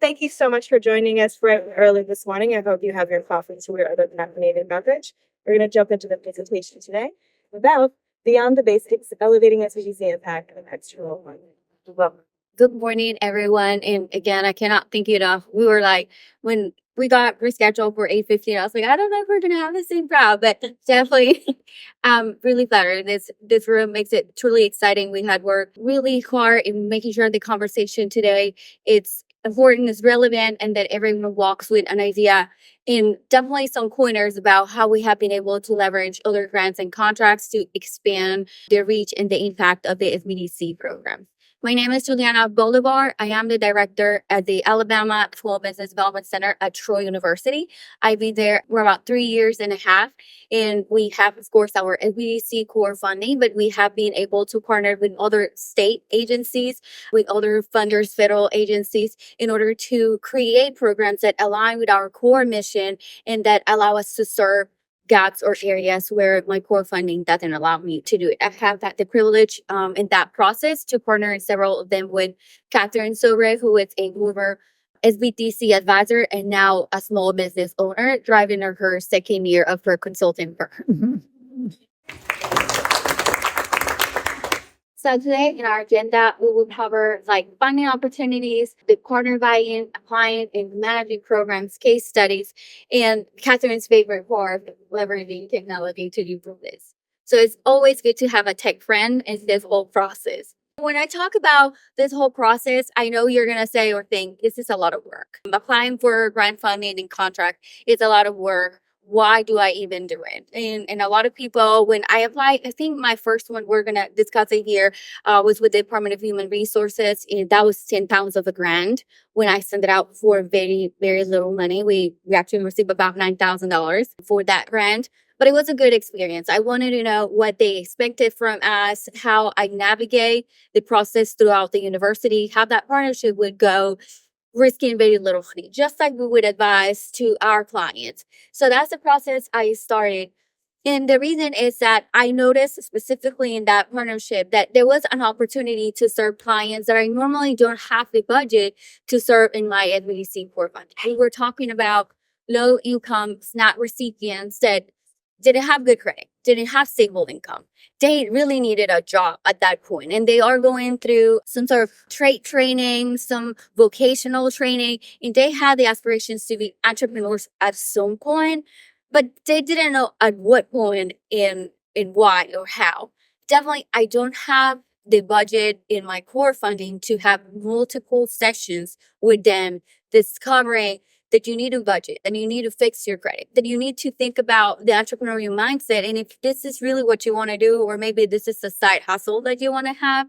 thank you so much for joining us bright and early this morning. I hope you have your coffee to your other caffeinated beverage. We're going to jump into the presentation today about Beyond the Basics, Elevating SBDC Impact and External Funding. Well, good morning, everyone. And again, I cannot thank you enough. We were like, when we got rescheduled for 8:15, I was like, I don't know if we're gonna have the same crowd, but definitely really flattered. This room makes it truly exciting. We had worked really hard in making sure the conversation today it's important, is relevant, and that everyone walks with an idea and definitely some pointers about how we have been able to leverage other grants and contracts to expand the reach and the impact of the SBDC program. My name is Juliana Bolivar. I am the director at the Alabama Small Business Development Center at Troy University. I've been there for about 3 years and a half. And we have, of course, our SBDC core funding, but we have been able to partner with other state agencies, with other funders, federal agencies, in order to create programs that align with our core mission and that allow us to serve gaps or areas where my core funding doesn't allow me to do it. I have had the privilege in that process to partner in several of them with Katherine Zobre, who is a Bolivar SBDC advisor and now a small business owner, driving her second year of her consulting firm. So today in our agenda, we will cover like funding opportunities, the partner buy-in, applying and managing programs, case studies, and Catherine's favorite part, leveraging technology to do this. So it's always good to have a tech friend in this whole process. When I talk about this whole process, I know you're going to say or think this is a lot of work. Applying for grant funding and contract is a lot of work. Why do I even do it? And a lot of people, when I applied, I think my first one we're going to discuss it here was with the Department of Human Resources. And that was 10 pounds of a grant. When I sent it out for very, very little money, we actually received about $9,000 for that grant. But it was a good experience. I wanted to know what they expected from us, how I navigate the process throughout the university, how that partnership would go, risking very little money, just like we would advise to our clients. So that's the process I started. And the reason is that I noticed specifically in that partnership that there was an opportunity to serve clients that I normally don't have the budget to serve in my SBDC core fund. We were talking about low income SNAP recipients that didn't have good credit, didn't have stable income. They really needed a job at that point. And they are going through some sort of trade training, some vocational training, and they had the aspirations to be entrepreneurs at some point, but they didn't know at what point and why or how. Definitely, I don't have the budget in my core funding to have multiple sessions with them discovering that you need a budget, and you need to fix your credit, that you need to think about the entrepreneurial mindset. And if this is really what you want to do, or maybe this is a side hustle that you want to have.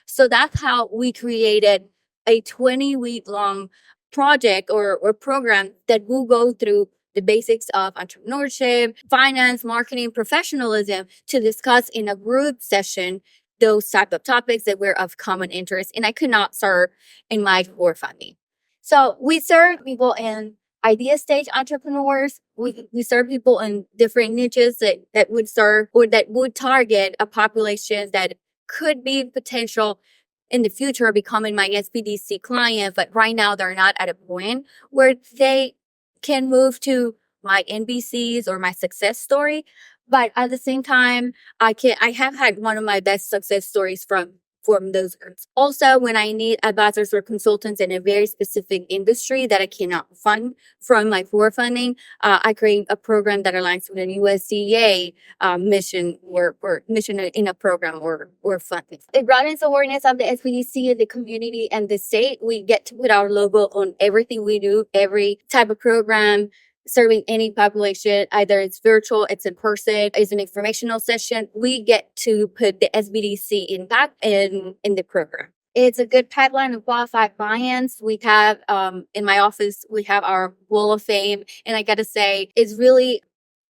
So that's how we created a 20-week long project or program that will go through the basics of entrepreneurship, finance, marketing, professionalism to discuss in a group session those type of topics that were of common interest and I could not serve in my core funding. So we serve people in idea stage entrepreneurs. We serve people in different niches that would serve or that would target a population that could be potential in the future becoming my SBDC client, but right now they're not at a point where they can move to my NBCs or my success story. But at the same time, I have had one of my best success stories from those groups. Also, when I need advisors or consultants in a very specific industry that I cannot fund from my core funding, I create a program that aligns with an USDA mission or mission in a program or funding. It broadens awareness of the SBDC in the community and the state. We get to put our logo on everything we do, every type of program, serving any population, either it's virtual, it's in person, it's an informational session. We get to put the SBDC impact in the program. It's a good pipeline of qualified buy-ins. We have, in my office, we have our Wall of Fame. And I got to say, it's really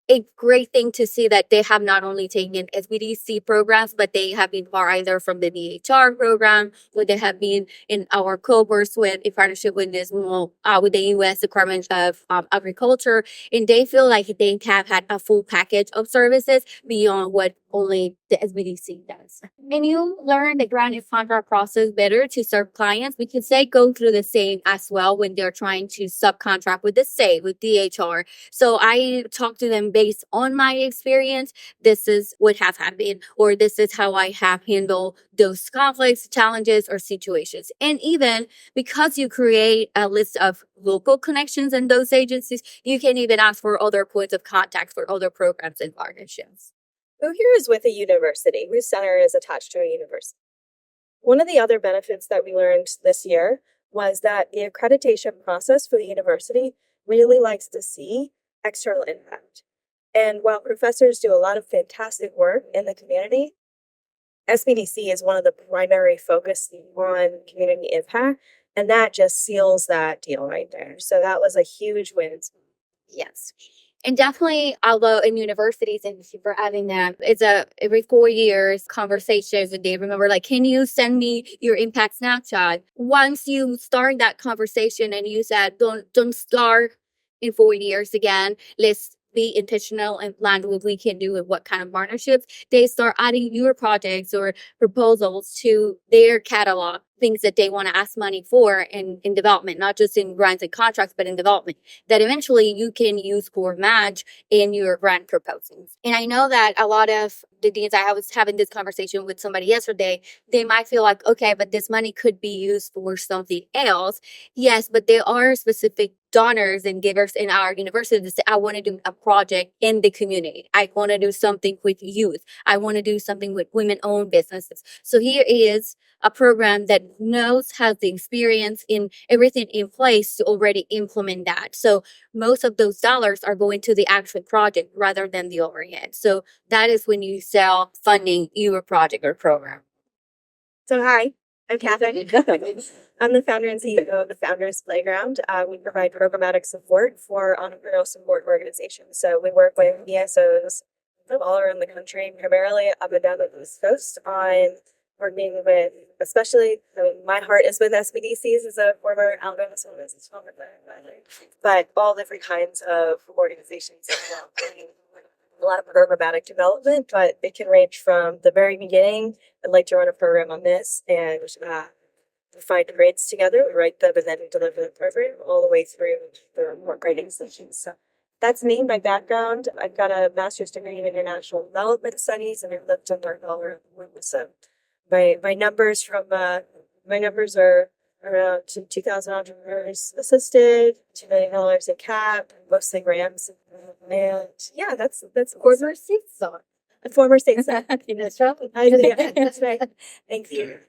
a great thing to see that they have not only taken SBDC programs, but they have been part either from the DHR program, or they have been in our cohorts with a partnership with with the U.S. Department of Agriculture, and they feel like they have had a full package of services beyond what only the SBDC does. And you learn the grant and contract process better to serve clients because they go through the same as well when they're trying to subcontract with the state, with DHR. So I talk to them based on my experience. This is what have happened, or this is how I have handled those conflicts, challenges, or situations. And even because you create a list of local connections in those agencies, you can even ask for other points of contact for other programs and partnerships. So here is with a university, whose center is attached to a university. One of the other benefits that we learned this year was that the accreditation process for the university really likes to see external impact. And while professors do a lot of fantastic work in the community, SBDC is one of the primary focus on community impact, and that just seals that deal right there. So that was a huge win. Yes. And definitely, although in universities, and for having them, it's a every 4 years conversations, and they remember, like, can you send me your impact snapshot? Once you start that conversation and you said, don't start in 4 years again, let's be intentional and plan what we can do and what kind of partnerships, they start adding your projects or proposals to their catalog, things that they want to ask money for in development, not just in grants and contracts, but in development, that eventually you can use for match in your grant proposals. And I know that a lot of the deans, I was having this conversation with somebody yesterday, they might feel like, okay, but this money could be used for something else. Yes, but there are specific donors and givers in our university that say, I want to do a project in the community. I want to do something with youth. I want to do something with women-owned businesses. So here is a program that has the experience in everything in place to already implement that. So most of those dollars are going to the actual project rather than the overhead. So that is when you sell funding your project or program. So hi, I'm Katherine. I'm the founder and CEO of the Founders Playground. We provide programmatic support for entrepreneurial support organizations. So we work with ESOs from all around the country, primarily up and down the East Coast, on working with, especially, my heart is with SBDCs as a former Alabama Small Business Owner, but all different kinds of organizations as well. A lot of programmatic development, but it can range from the very beginning. I'd like to run a program on this, and we find grades together, we write them, and then we deliver the program all the way through the report writing sessions. So that's me, my background. I've got a master's degree in international development studies, and I've lived under $1 so my numbers are around 2,000 entrepreneurs assisted, $2 million in cap, mostly grants, and yeah, that's Former state song. a former state senator. That's right. Yeah, that's right. Thank you.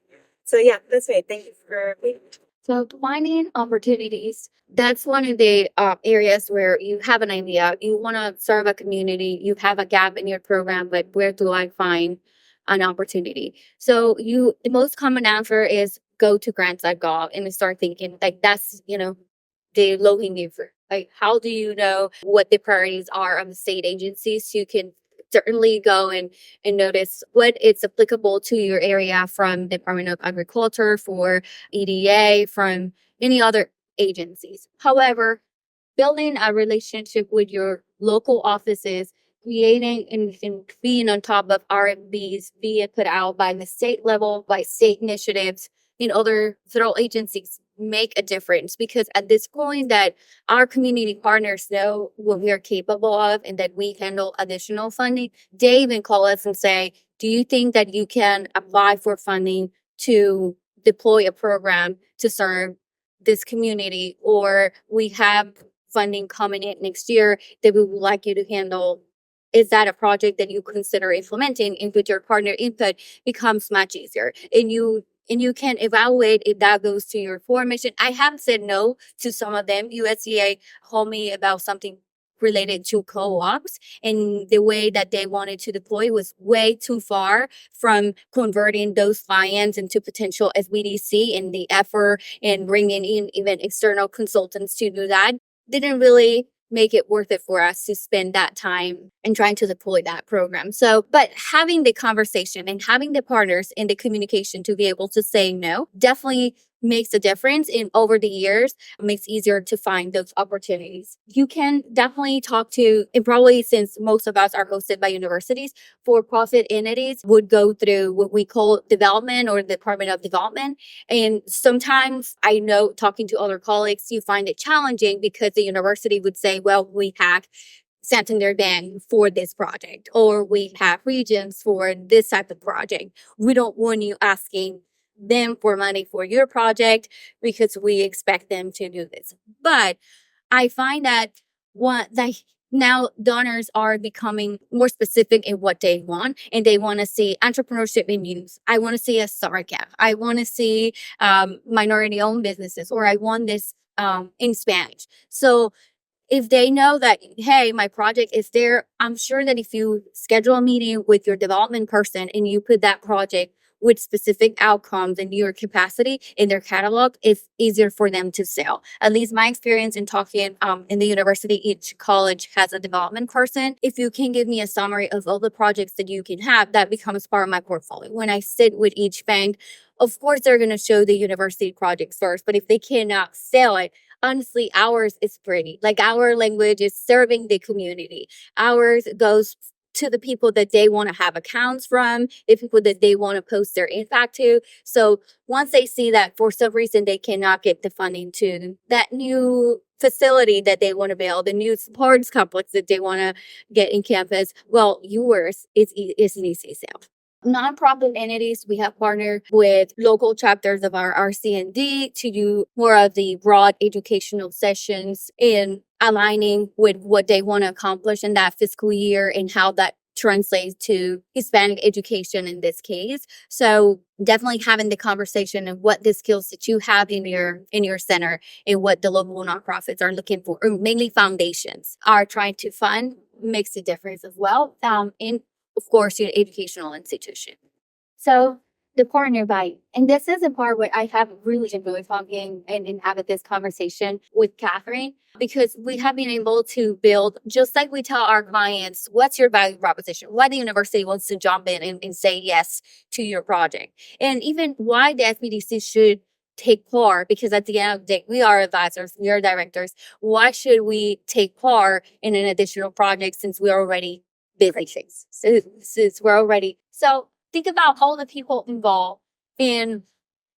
So yeah, that's right. Thank you for me. So finding opportunities, that's one of the areas where you have an idea, you want to serve a community, you have a gap in your program, but where do I find an opportunity? So the most common answer is go to grants.gov and start thinking, like, that's, the low-hanging fruit. Like, how do you know what the priorities are of the state agencies? You can certainly go and notice what it's applicable to your area from Department of Agriculture, for EDA, from any other agencies. However, building a relationship with your local offices, creating and being on top of RFPs being put out by the state level, by state initiatives, in other federal agencies, make a difference, because at this point that our community partners know what we are capable of and that we handle additional funding, they even call us and say, do you think that you can apply for funding to deploy a program to serve this community, or we have funding coming in next year that we would like you to handle? Is that a project that you consider implementing? And with your partner input becomes much easier. And you can evaluate if that goes to your formation. I have said no to some of them. USDA told me about something related to co-ops, and the way that they wanted to deploy was way too far from converting those clients into potential SBDC, and the effort and bringing in even external consultants to do that didn't really make it worth it for us to spend that time and trying to deploy that program. So, but having the conversation and having the partners in the communication to be able to say no definitely makes a difference in over the years, makes it easier to find those opportunities. You can definitely talk to, and probably since most of us are hosted by universities, for-profit entities would go through what we call development or Department of Development. And sometimes I know talking to other colleagues, you find it challenging because the university would say, well, we have Santander Bank for this project, or we have regions for this type of project. We don't want you asking them for money for your project because we expect them to do this. But I find that now donors are becoming more specific in what they want, and they want to see entrepreneurship in youth. I want to see a startup. I want to see minority-owned businesses, or I want this in Spanish. So if they know that, hey, my project is there, I'm sure that if you schedule a meeting with your development person and you put that project with specific outcomes and your capacity in their catalog, it's easier for them to sell. At least my experience in talking in the university, each college has a development person. If you can give me a summary of all the projects that you can have, that becomes part of my portfolio. When I sit with each bank, of course, they're going to show the university projects first, but if they cannot sell it, honestly, ours is pretty. Like, our language is serving the community. Ours goes to the people that they want to have accounts from, the people that they want to post their impact to. So once they see that for some reason they cannot get the funding to that new facility that they want to build, the new sports complex that they want to get in campus, well, yours is an easy sale. Nonprofit entities, we have partnered with local chapters of our RCND to do more of the broad educational sessions in aligning with what they want to accomplish in that fiscal year and how that translates to Hispanic education in this case. So definitely having the conversation of what the skills that you have in your center and what the local nonprofits are looking for, or mainly foundations, are trying to fund, makes a difference as well. In of course, your educational institution. So the partner buy, and this is a part where I have really enjoyed talking and having this conversation with Katherine, because we have been able to build, just like we tell our clients, what's your value proposition, why the university wants to jump in and say yes to your project, and even why the SBDC should take part, because at the end of the day, we are advisors, we are directors. Why should we take part in an additional project since we're already busy things? Since we're already, so think about all the people involved in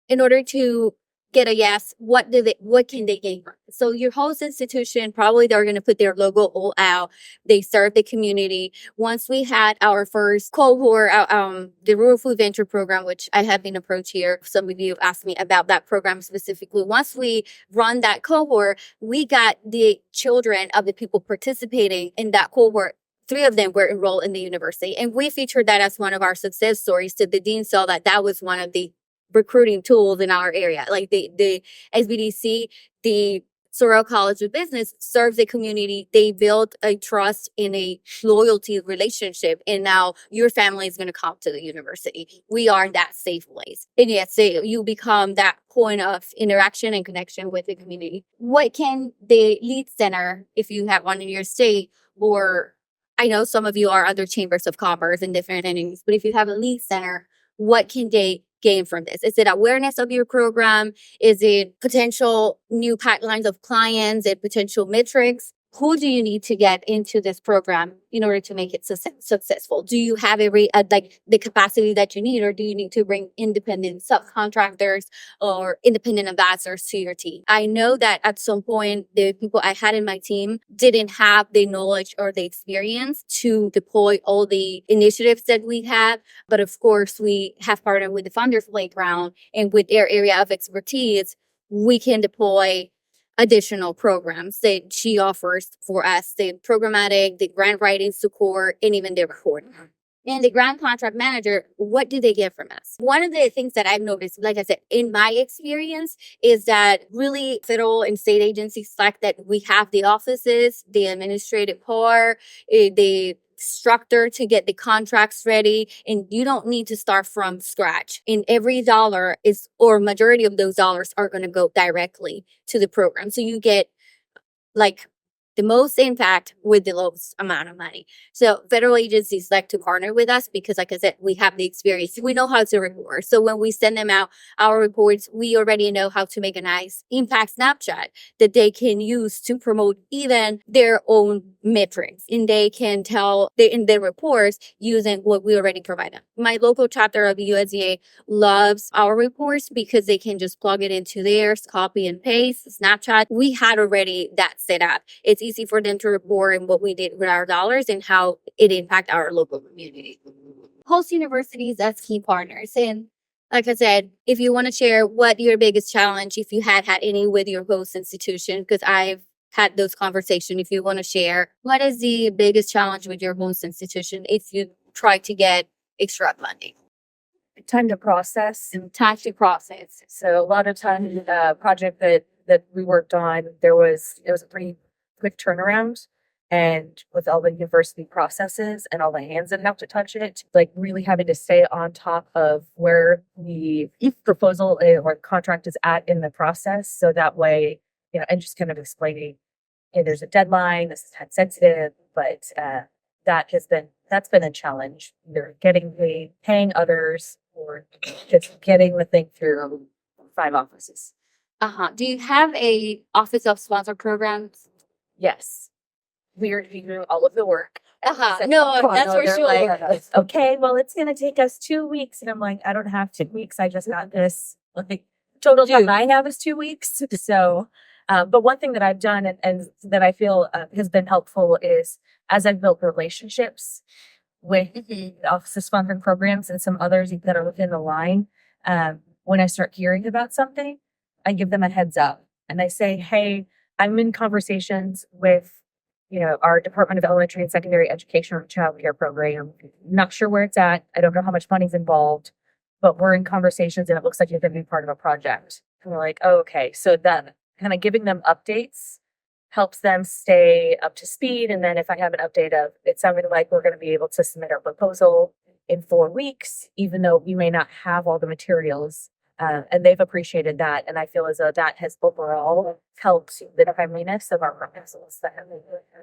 order to get a yes. What can they gain from it? So your host institution, probably they're going to put their logo all out. They serve the community. Once we had our first cohort, the Rural Food Venture Program, which I have been approached here. Some of you have asked me about that program specifically. Once we run that cohort, we got the children of the people participating in that cohort. 3 of them were enrolled in the university, and we featured that as one of our success stories. So the dean saw that was one of the recruiting tools in our area. Like the SBDC, the Sorrel College of Business, serves the community. They build a trust and a loyalty relationship, and now your family is going to come to the university. We are that safe place. And yes, you become that point of interaction and connection with the community. What can the lead center, if you have one in your state, or I know some of you are other chambers of commerce and different entities, but if you have a lead center, what can they gain from this? Is it awareness of your program? Is it potential new pipelines of clients and potential metrics? Who do you need to get into this program in order to make it successful? Do you have like the capacity that you need, or do you need to bring independent subcontractors or independent advisors to your team? I know that at some point, the people I had in my team didn't have the knowledge or the experience to deploy all the initiatives that we have. But of course, we have partnered with the Founders Playground, and with their area of expertise, we can deploy additional programs that she offers for us, the programmatic, the grant writing support, and even the recording. And the grant contract manager, what do they get from us? One of the things that I've noticed, like I said, in my experience, is that really federal and state agencies like that we have the offices, the administrative part, the structure to get the contracts ready, and you don't need to start from scratch. And every dollar is, or majority of those dollars are going to go directly to the program. So you get like the most impact with the lowest amount of money. So federal agencies like to partner with us because, like I said, we have the experience. We know how to report. So when we send them out our reports, we already know how to make a nice impact snapshot that they can use to promote even their own metrics. And they can tell in their reports using what we already provide them. My local chapter of the USDA loves our reports because they can just plug it into theirs, copy and paste, snapshot. We had already that set up. It's easy for them to report what we did with our dollars and how it impacted our local community. Host universities as key partners. And like I said, if you want to share what your biggest challenge, if you had any with your host institution, because I've had those conversations, if you want to share, what is the biggest challenge with your host institution if you try to get extra funding? Time to process. Time to process. So a lot of times, the project that we worked on, it was a pretty quick turnaround. And with all the university processes and all the hands that have to touch it, like really having to stay on top of where the proposal or contract is at in the process. So that way, and just kind of explaining, hey, there's a deadline, this is time sensitive, but that's been a challenge. Either paying others or just getting the thing through 5 offices. Do you have a office of sponsor programs? Yes. We are doing all of the work. No, that's for sure. Like, okay, well, it's going to take us 2 weeks. And I'm like, I don't have 2 weeks. I just got this. Like, total time I have is 2 weeks. So, but one thing that I've done and that I feel has been helpful is as I've built relationships with the Office of Sponsoring Programs and some others that are within the line, when I start hearing about something, I give them a heads up. And I say, hey, I'm in conversations with our Department of Elementary and Secondary Education or Child Care Program. Not sure where it's at. I don't know how much money's involved, but we're in conversations and it looks like you're going to be part of a project. And we're like, oh, okay. So then kind of giving them updates helps them stay up to speed. And then if I have an update of it sounded like we're going to be able to submit our proposal in 4 weeks, even though we may not have all the materials. And they've appreciated that. And I feel as though that has overall helped the timeliness of our proposals.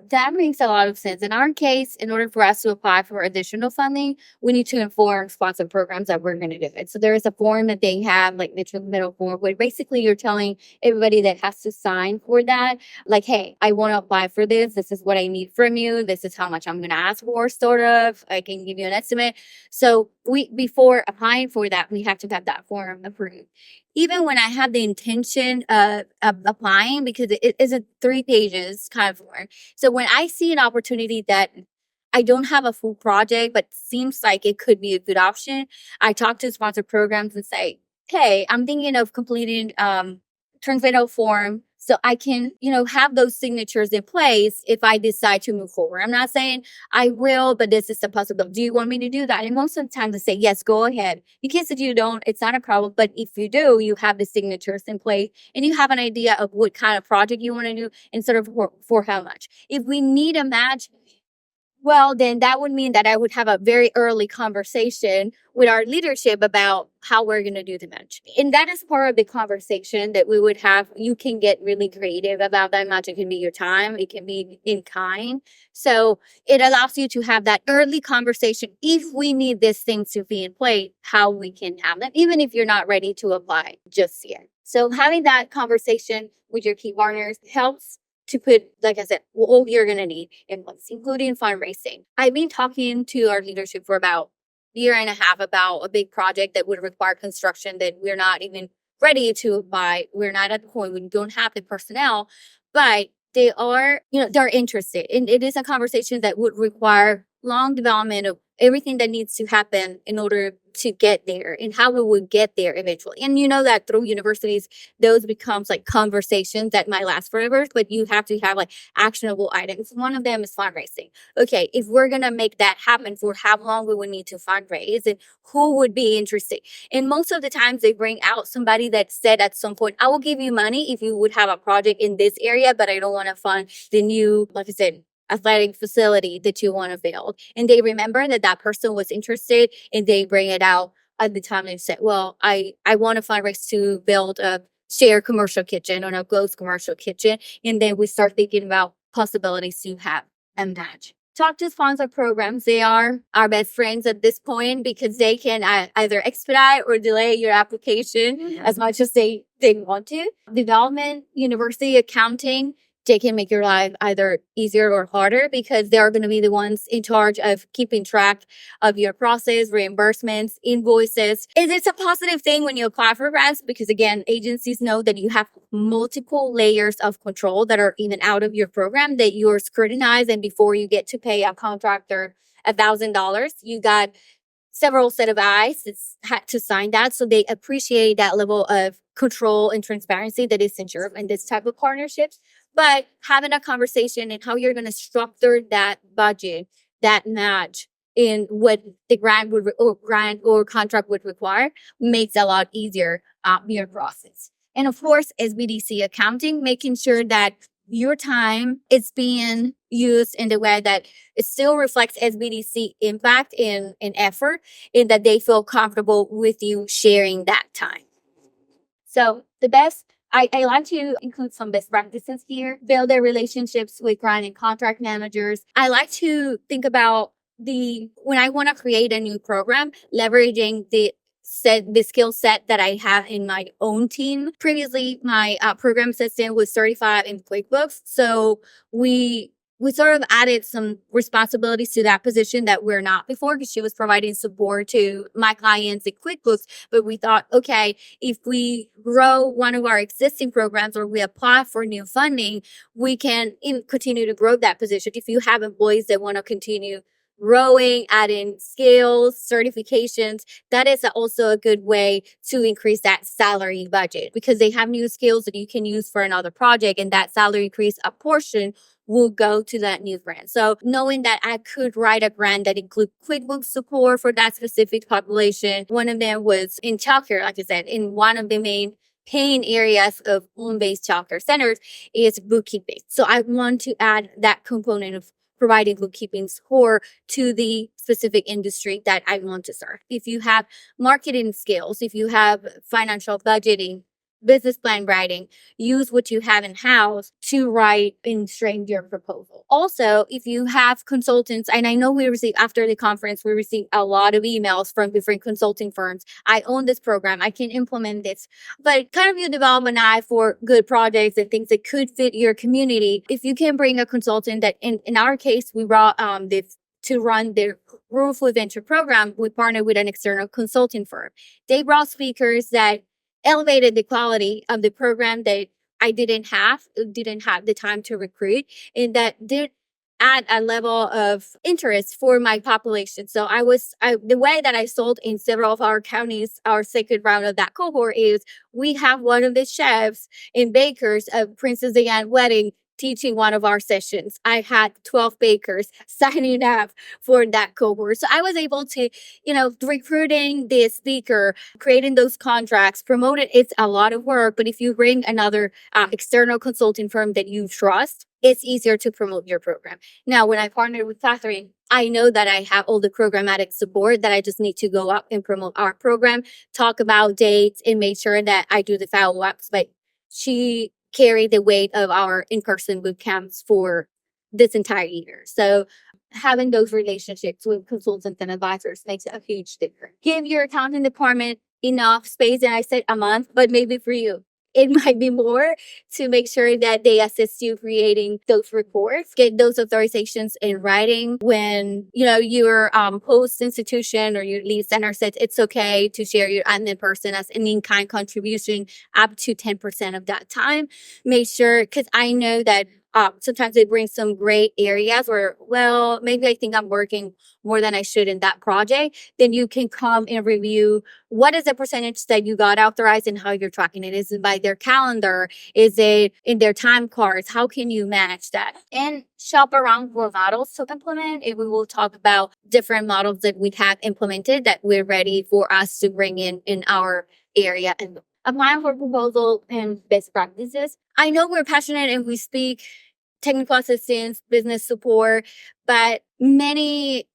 That makes a lot of sense. In our case, in order for us to apply for additional funding, we need to inform sponsor programs that we're going to do it. So there is a form that they have, like the middle form, where basically you're telling everybody that has to sign for that, like, hey, I want to apply for this. This is what I need from you. This is how much I'm going to ask for, sort of. I can give you an estimate. So before applying for that, we have to have that form approved. Even when I have the intention of applying, because it is a 3 pages kind of form. So when I see an opportunity that I don't have a full project, but seems like it could be a good option, I talk to sponsor programs and say, hey, I'm thinking of completing transmittal form so I can, have those signatures in place if I decide to move forward. I'm not saying I will, but this is a possibility. Do you want me to do that? And most of the time they say, yes, go ahead. In case if you don't, it's not a problem. But if you do, you have the signatures in place and you have an idea of what kind of project you want to do and sort of for how much. If we need a match, well, then that would mean that I would have a very early conversation with our leadership about how we're going to do the match. And that is part of the conversation that we would have. You can get really creative about that match. It can be your time. It can be in kind. So it allows you to have that early conversation. If we need these things to be in place, how we can have them, even if you're not ready to apply just yet. So having that conversation with your key partners helps to put, like I said, what you're going to need in place, including fundraising. I've been talking to our leadership for about a year and a half about a big project that would require construction that we're not even ready to buy. We're not at the point, we don't have the personnel, but they are, they're interested. And it is a conversation that would require long development of everything that needs to happen in order to get there and how we would get there eventually. And that through universities, those becomes like conversations that might last forever, but you have to have like actionable items. One of them is fundraising. Okay, if we're going to make that happen, for how long we would need to fundraise and who would be interested. And most of the times they bring out somebody that said at some point, I will give you money if you would have a project in this area, but I don't want to fund the new, like I said, athletic facility that you want to build. And they remember that person was interested and they bring it out at the time they said, well, I want to fundraise to build a shared commercial kitchen or a closed commercial kitchen. And then we start thinking about possibilities to have a match. Talk to sponsor programs. They are our best friends at this point because they can either expedite or delay your application as much as they want to. Development, university, accounting, they can make your life either easier or harder because they are going to be the ones in charge of keeping track of your process, reimbursements, invoices. And it's a positive thing when you apply for grants because, again, agencies know that you have multiple layers of control that are even out of your program that you're scrutinized. And before you get to pay a contractor $1,000, you got several set of eyes that had to sign that. So they appreciate that level of control and transparency that is ensured in this type of partnerships. But having a conversation and how you're going to structure that budget, that match in what the grant or contract would require makes it a lot easier your process. And of course, SBDC accounting, making sure that your time is being used in the way that it still reflects SBDC impact and effort, and that they feel comfortable with you sharing that time. So the best, I like to include some best practices here, build their relationships with grant and contract managers. I like to think about when I want to create a new program, leveraging the skill set that I have in my own team. Previously, my program assistant was certified in QuickBooks. So we sort of added some responsibilities to that position that we're not before because she was providing support to my clients in QuickBooks. But we thought, okay, if we grow one of our existing programs or we apply for new funding, we can continue to grow that position. If you have employees that want to continue growing, adding skills, certifications, that is also a good way to increase that salary budget because they have new skills that you can use for another project, and that salary increase, a portion will go to that new grant. So knowing that I could write a grant that includes QuickBooks support for that specific population. One of them was in childcare, like I said, in one of the main pain areas of home-based childcare centers is bookkeeping. So I want to add that component of providing bookkeeping support to the specific industry that I want to serve. If you have marketing skills, if you have financial budgeting, business plan writing, use what you have in house to write and straighten your proposal. Also, if you have consultants, and I know after the conference, we received a lot of emails from different consulting firms. I own this program. I can implement this, but kind of you develop an eye for good projects and things that could fit your community. If you can bring a consultant that in our case, we brought to run the Rural Food Venture program, we partnered with an external consulting firm. They brought speakers that elevated the quality of the program that I didn't have the time to recruit, and that did add a level of interest for my population. So the way that I sold in several of our counties, our second round of that cohort is we have one of the chefs and bakers of Princess Diane wedding teaching one of our sessions. I had 12 bakers signing up for that cohort. So I was able to, recruiting the speaker, creating those contracts, promote it. It's a lot of work, but if you bring another external consulting firm that you trust, it's easier to promote your program. Now, when I partnered with Katherine, I know that I have all the programmatic support that I just need to go up and promote our program, talk about dates, and make sure that I do the follow-ups. But she carry the weight of our in-person boot camps for this entire year. So having those relationships with consultants and advisors makes a huge difference. Give your accounting department enough space, and I said a month, but maybe for you, it might be more, to make sure that they assist you creating those reports, get those authorizations in writing. When, your host institution or your lead center says it's okay to share your admin person as an in-kind contribution up to 10% of that time. Make sure, because I know that sometimes it brings some gray areas where, well, maybe I think I'm working more than I should in that project. Then you can come and review what is the percentage that you got authorized and how you're tracking it. Is it by their calendar? Is it in their time cards? How can you manage that? And shop around for models to implement. And we will talk about different models that we have implemented that we're ready for us to bring in our area and applying for proposal and best practices. I know we're passionate and we speak technical assistance, business support, but many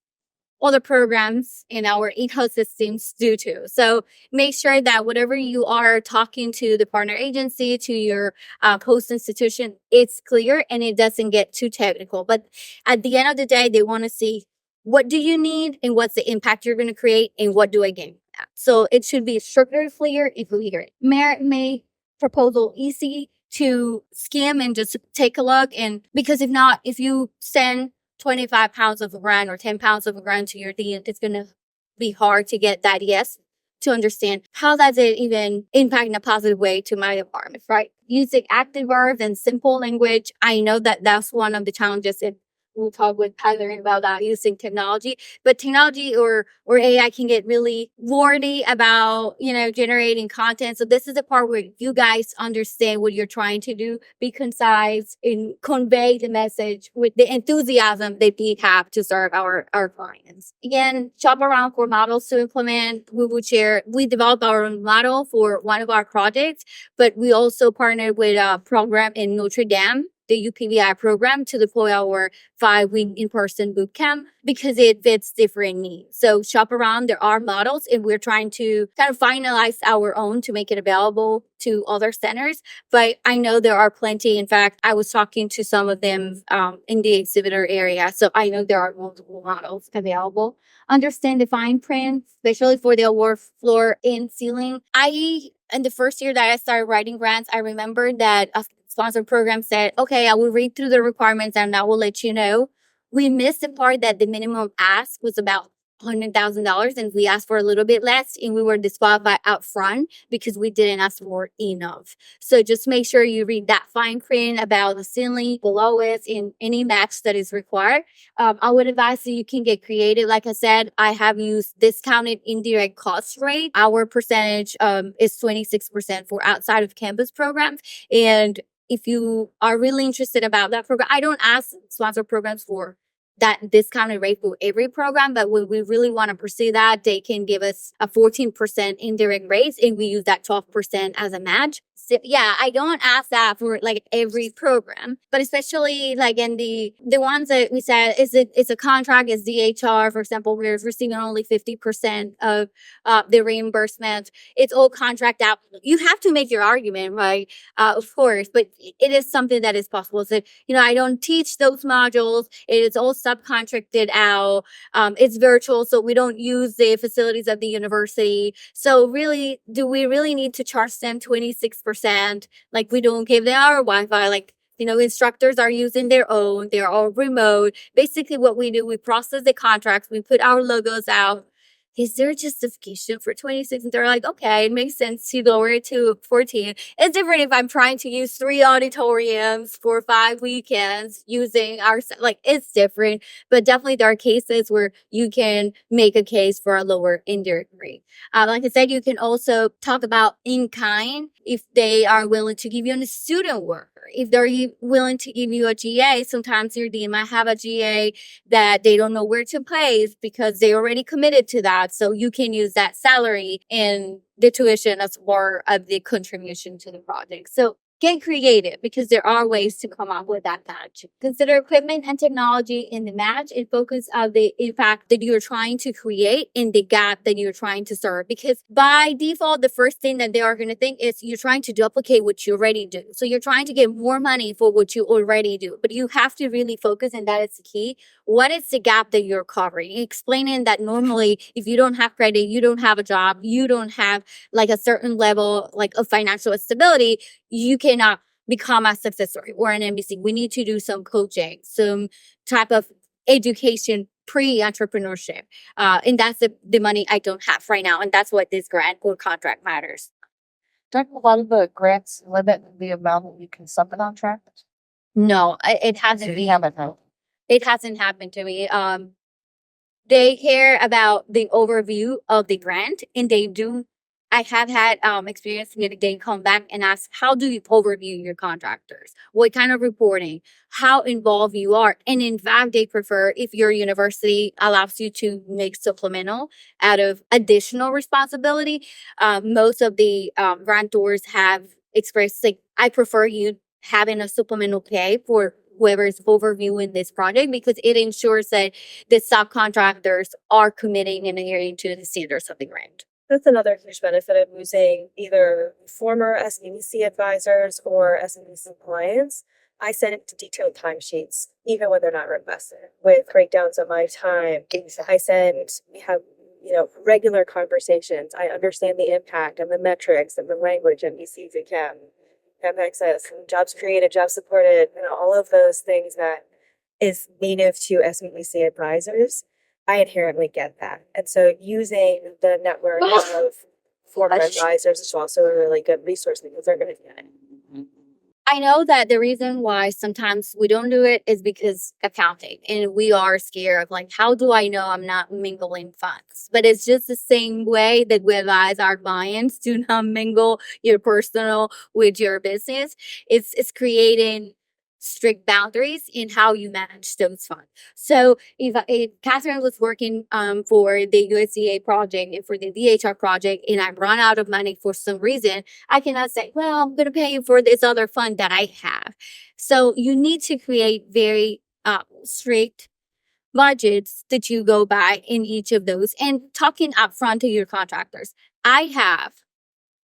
other programs in our ecosystems do too. So make sure that whatever you are talking to the partner agency, to your host institution, it's clear and it doesn't get too technical. But at the end of the day, they want to see, what do you need and what's the impact you're going to create and what do I gain from that? So it should be structured, clear, and clear. Merit made proposal easy to skim and just take a look. And because if not, if you send 25 pounds of a grant or 10 pounds of a grant to your dean, it's going to be hard to get that yes, to understand how does it even impact in a positive way to my department, right? Using active verbs and simple language. I know that that's one of the challenges, and we'll talk with Katherine about that, using technology. But technology or AI can get really wordy about, generating content. So this is the part where you guys understand what you're trying to do, be concise and convey the message with the enthusiasm that we have to serve our clients. Again, shop around for models to implement. We developed our own model for one of our projects, but we also partnered with a program in Notre Dame, the UPVI program, to deploy our 5-week in-person boot camp because it fits different needs. So shop around. There are models, and we're trying to kind of finalize our own to make it available to other centers. But I know there are plenty. In fact, I was talking to some of them in the exhibitor area. So I know there are multiple models available. Understand the fine print, especially for the award floor and ceiling. In the first year that I started writing grants, I remember that a sponsor program said, okay, I will read through the requirements and I will let you know. We missed the part that the minimum ask was about $100,000 and we asked for a little bit less and we were disqualified out front because we didn't ask for enough. So just make sure you read that fine print about the ceiling, below it, in any match that is required. I would advise that you can get creative. Like I said, I have used discounted indirect cost rate. Our percentage is 26% for outside of campus programs. And if you are really interested about that program, I don't ask sponsor programs for that discounted rate for every program, but when we really want to pursue that, they can give us a 14% indirect rate, and we use that 12% as a match. So, yeah, I don't ask that for like every program, but especially like in the ones that we said it's a contract, is DHR, for example, we're receiving only 50% of the reimbursement. It's all contract out. You have to make your argument, right? Of course, but it is something that is possible. So, I don't teach those modules. It is all subcontracted out. It's virtual, so we don't use the facilities of the university. So really, do we really need to charge them 26%? Like, we don't give them our Wi-Fi. Like, instructors are using their own. They're all remote. Basically, what we do, we process the contracts. We put our logos out. Is there justification for 26? And they're like, okay, it makes sense to lower it to 14. It's different if I'm trying to use 3 auditoriums for 5 weekends using it's different. But definitely there are cases where you can make a case for a lower indirect rate. Like I said, you can also talk about in kind if they are willing to give you a student worker. If they're willing to give you a GA, sometimes your dean might have a GA that they don't know where to place because they already committed to that. So you can use that salary and the tuition as part of the contribution to the project. So get creative because there are ways to come up with that match. Consider equipment and technology in the match and focus on the impact that you're trying to create in the gap that you're trying to serve. Because by default, the first thing that they are going to think is you're trying to duplicate what you already do. So you're trying to get more money for what you already do. But you have to really focus, and that is the key. What is the gap that you're covering? Explaining that normally, if you don't have credit, you don't have a job, you don't have like a certain level like of financial stability, you cannot become a success story or an MBC. We need to do some coaching, some type of education pre-entrepreneurship. And that's the money I don't have right now. And that's what this grant or contract matters. Don't a lot of the grants limit the amount that you can subcontract? No, it hasn't. We haven't. No. It hasn't happened to me. They care about the overview of the grant, and they do. I have had experience where they come back and ask, how do you overview your contractors? What kind of reporting? How involved you are? And in fact, they prefer if your university allows you to make supplemental out of additional responsibility. Most of the grantors have expressed, like, I prefer you having a supplemental pay for whoever is overviewing this project, because it ensures that the subcontractors are committing and adhering to the standards of the grant. That's another huge benefit of using either former SBDC advisors or SBDC clients. I send it to detailed timesheets, even when they're not requested, with breakdowns of my time. We have, regular conversations. I understand the impact and the metrics and the language MBCs can have access, and jobs created, jobs supported, and all of those things that is native to SBDC advisors. I inherently get that. And so using the network of former advisors is also a really good resource because they're going to get it. I know that the reason why sometimes we don't do it is because accounting, and we are scared of like, how do I know I'm not mingling funds? But it's just the same way that we advise our clients to not mingle your personal with your business. It's creating strict boundaries in how you manage those funds. So if Katherine was working for the USDA project and for the DHR project, and I run out of money for some reason, I cannot say, well, I'm going to pay you for this other fund that I have. So you need to create very strict budgets that you go by in each of those, and talking upfront to your contractors. I have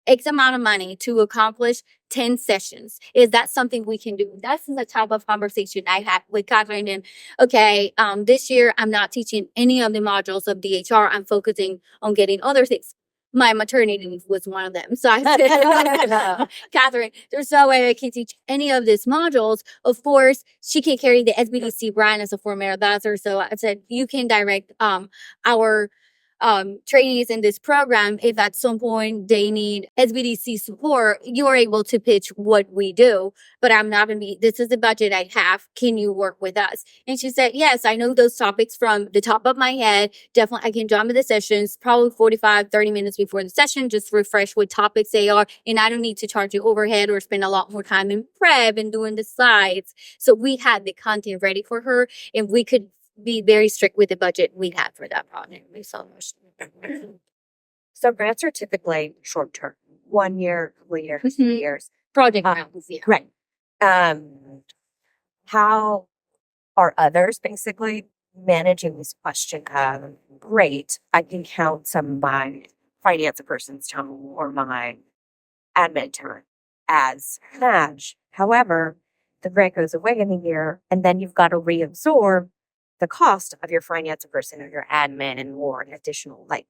X amount of money to accomplish 10 sessions. Is that something we can do? That's the type of conversation I had with Katherine. And okay, this year I'm not teaching any of the modules of DHR. I'm focusing on getting other things. My maternity leave was one of them. So I said, Katherine, there's no way I can teach any of these modules. Of course, she can carry the SBDC brand as a former advisor. So I said, you can direct our trainees in this program. If at some point they need SBDC support, you are able to pitch what we do, but I'm not going to be, this is the budget I have. Can you work with us? And she said, yes, I know those topics from the top of my head. Definitely, I can jump in the sessions, probably 45, 30 minutes before the session, just refresh what topics they are. And I don't need to charge you overhead or spend a lot more time in prep and doing the slides. So we had the content ready for her, and we could be very strict with the budget we had for that project. So grants are typically short term, 1 year, 3 years, 2 years. Project grants, yeah. Right. How are others basically managing this question of, great, I can count some of my finance person's time or my admin time as match. However, the grant goes away in a year, and then you've got to reabsorb the cost of your finance person or your admin or an additional, like,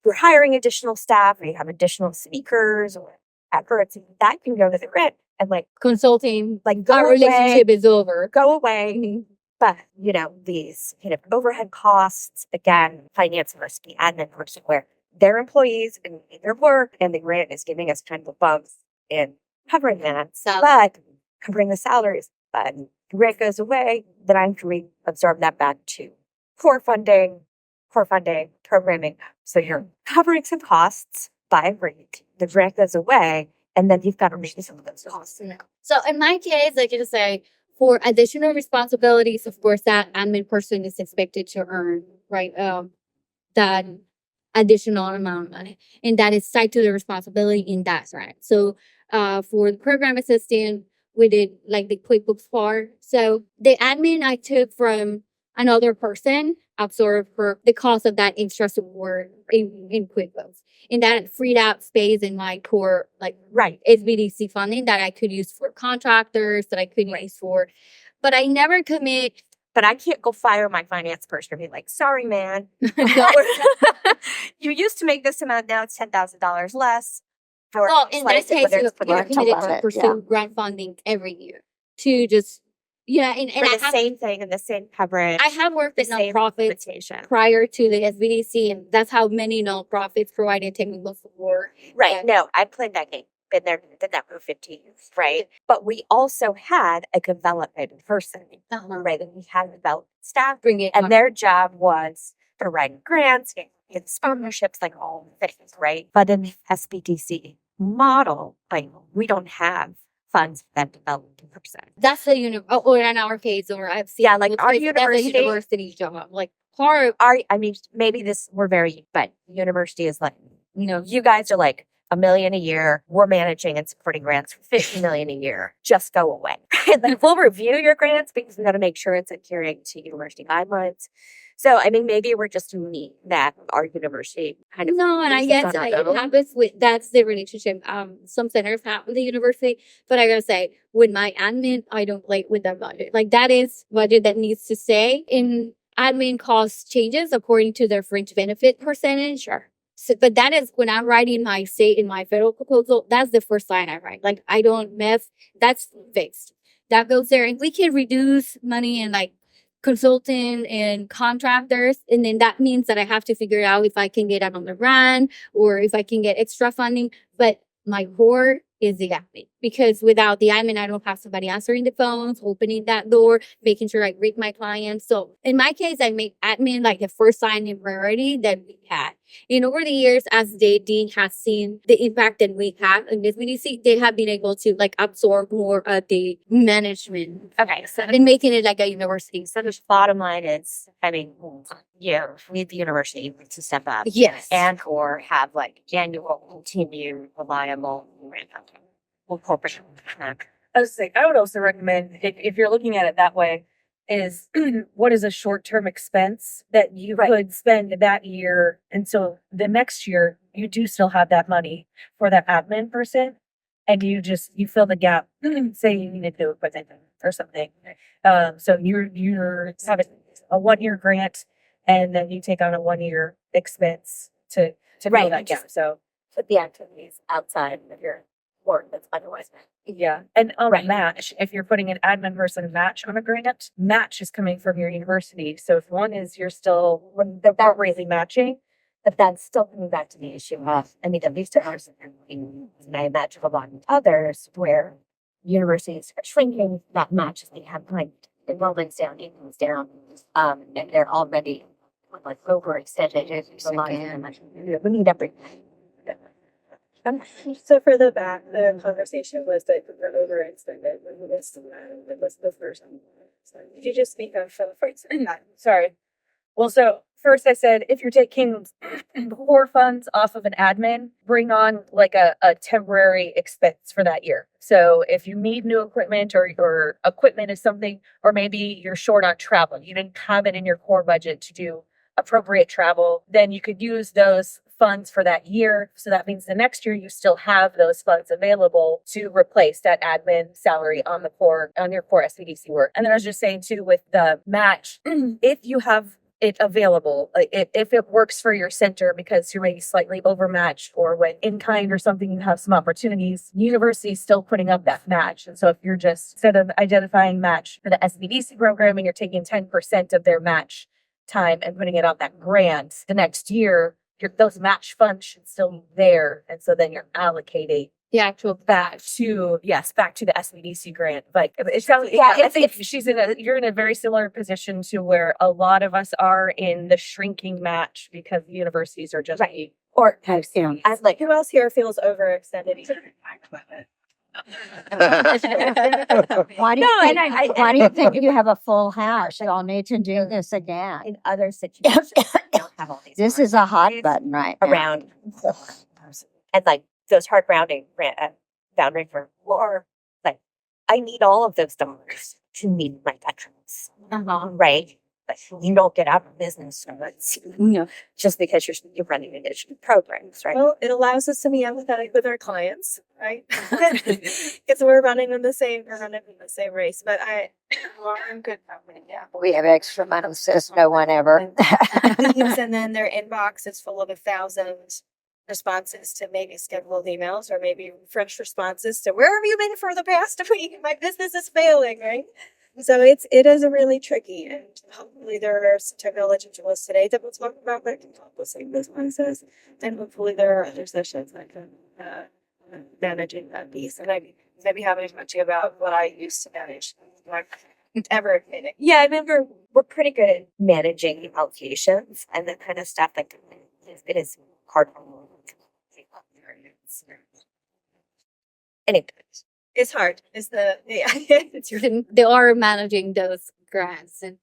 you're hiring additional staff or you have additional speakers or efforts, that can go to the grant and like Consulting, like go our away, relationship is over. go away. But these overhead costs, again, finance versus the admin person, where their employees and their work, and the grant is giving us kind of a bump in covering that, but covering the salaries. But the grant goes away, then I'm going to absorb that back to core funding, programming. So you're covering some costs by rate. The grant goes away, and then you've got to reduce some of those costs. So in my case, I can say for additional responsibilities, of course, that admin person is expected to earn, right, that additional amount of money. And that is tied to the responsibility in that grant. So for the program assistant, we did like the QuickBooks part. So the admin I took from another person absorbed for the cost of that extra support in QuickBooks. And that freed up space in my core, like, Right. SBDC funding that I could use for contractors, that I could use for, but I never commit. But I can't go fire my finance person and be like, sorry, man. You used to make this amount, now it's $10,000 less. Well, in this case, you're committed to it, pursue grant funding every year to just, and for the same thing and the same coverage. I have worked with the same nonprofits limitation. prior to the SBDC, and that's how many nonprofits provided technical support. Right. No, I played that game. Been there, did that for 15 years. Right. But we also had a development person, right? And we had development staff, Bring it and their job was to write grants, get sponsorships, like all the things, right? But in the SBDC model, like, we don't have funds for that development person. That's the or in our case, or I've seen, Yeah, like our that's a university- university job, like part of, Maybe this, we're very, but university is like, you guys are like $1 million a year. We're managing and supporting grants for $50 million a year. Just go away. Like, we'll review your grants because we got to make sure it's adhering to university guidelines. So, I mean, maybe we're just unique that our university kind of. No, and I uses guess on our it own. happens with that's the relationship some centers have with the university. But I gotta say, with my admin, I don't play with that budget. Like that is budget that needs to stay in admin cost changes according to their fringe benefit percentage. Sure. So, but that is when I'm writing my state and my federal proposal, that's the first line I write. Like I don't mess, that's fixed. That goes there. And we can reduce money and like consultant and contractors. And then that means that I have to figure out if I can get out on the run or if I can get extra funding. But my core is the admin, because without the admin, I don't have somebody answering the phones, opening that door, making sure I greet my clients. So in my case, I make admin like the first line in priority that we had. And over the years, as the dean has seen the impact that we have in SBDC, they have been able to like absorb more of the management. Okay, so And making it like a university. So the bottom line is, I mean, yeah, we need the university to step up Yes. and or have like annual, continued, reliable corporate. I was saying, I would also recommend if you're looking at it that way, is what is a short-term expense that you could spend that year, and so the next year you do still have that money for that admin person, and you fill the gap. Say you needed new equipment or something, so you're have a 1-year grant, and then you take on a 1-year expense to fill Right, that gap. So Put the activities outside of your work that's otherwise. yeah, and on Right. a match, if you're putting an admin person match on a grant, match is coming from your university. So if one is you're still appropriately matching, But that's still coming back to the issue of, I mean, at least in ours, and I imagine a lot of others where universities are shrinking, that matches, they have like enrollments down, incomes down, and they're already like overextended. There's a lot of them. We need everything. So for the conversation was that we were overextended when we missed it was the first one. So could you just speak of that? sorry. Well, so first I said, if you're taking core funds off of an admin, bring on like a temporary expense for that year. So if you need new equipment or your equipment is something, or maybe you're short on travel, you didn't have it in your core budget to do appropriate travel, then you could use those funds for that year. So that means the next year you still have those funds available to replace that admin salary on your core SBDC work. And then I was just saying too, with the match, if you have it available, if it works for your center because you're maybe slightly overmatched, or when in kind or something you have some opportunities, university is still putting up that match. And so if you're just, instead of identifying match for the SBDC program and you're taking 10% of their match time and putting it on that grant, the next year those match funds should still be there, and so then you're allocating The actual back to the SBDC grant. But it sounds, Yeah, I think you're in a very similar position to where a lot of us are in the shrinking match because the universities are just Right. Or as like, Who else here feels overextended? Why do you No, think, and I- why do you think you have a full house? You'll need to do this again. in other situations, you don't have all these. This is a hot button right now. around, and like those hard boundary for war. Like, I need all of those dollars to meet my veterans, right? But you don't get out of business just because you're running additional programs, right? Well, it allows us to be empathetic with our clients, right? Because we're running in the same race. But I'm good. Yeah. We have extra money, says no one ever. And then their inbox is full of 1,000 responses to maybe scheduled emails or maybe fresh responses to where have you been for the past week? My business is failing, right? So it is really tricky, and hopefully there are some technology tools today that we'll talk about that can help with some of those process, and hopefully there are other sessions that can managing that piece. And I maybe haven't much about what I used to manage. Like ever admitting. Yeah, I mean we're pretty good at managing the allocations and that kind of stuff. Like it is hard. Anyway. It's hard. They are managing those grants and,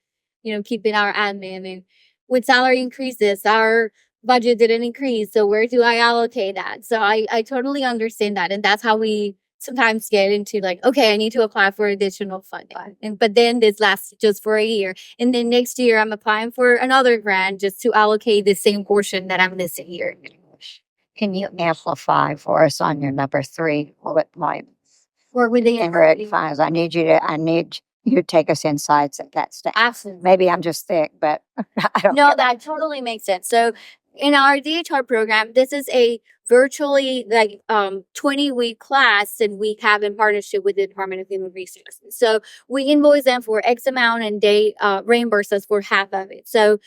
keeping our admin, and with salary increases, our budget didn't increase. So where do I allocate that? So I totally understand that. And that's how we sometimes get into like, okay, I need to apply for additional funding. But then this lasts just for a year. And then next year I'm applying for another grant just to allocate the same portion that I'm missing here. Can you amplify for us on your number 3 bullet point? Or with the Indirect funds. I need you to take us insights at that stage. Absolutely. Maybe I'm just thick, but I don't No, get that totally makes sense. So in our DHR program, this is a virtually 20-week class and we have in partnership with the Department of Human Resources. So we invoice them for X amount and they reimburse us for half of it. So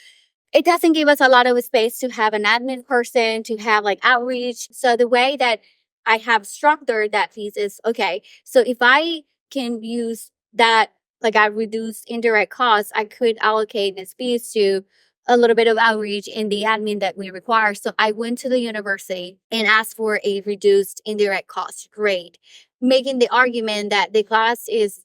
it doesn't give us a lot of space to have an admin person, to have like outreach. So the way that I have structured that piece is, okay, so if I can use that, like I reduce indirect costs, I could allocate this piece to a little bit of outreach in the admin that we require. So I went to the university and asked for a reduced indirect cost grade, making the argument that the class is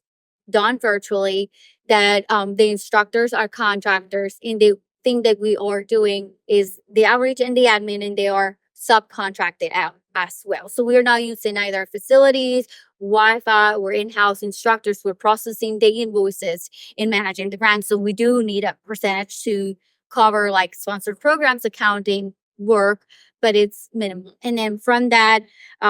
done virtually, that the instructors are contractors, and the thing that we are doing is the outreach and the admin, and they are subcontracted out as well. So we're not using either facilities, Wi-Fi, or in-house instructors. We're processing the invoices and managing the grants. So we do need a percentage to cover like sponsored programs, accounting work, but it's minimal. And then from that,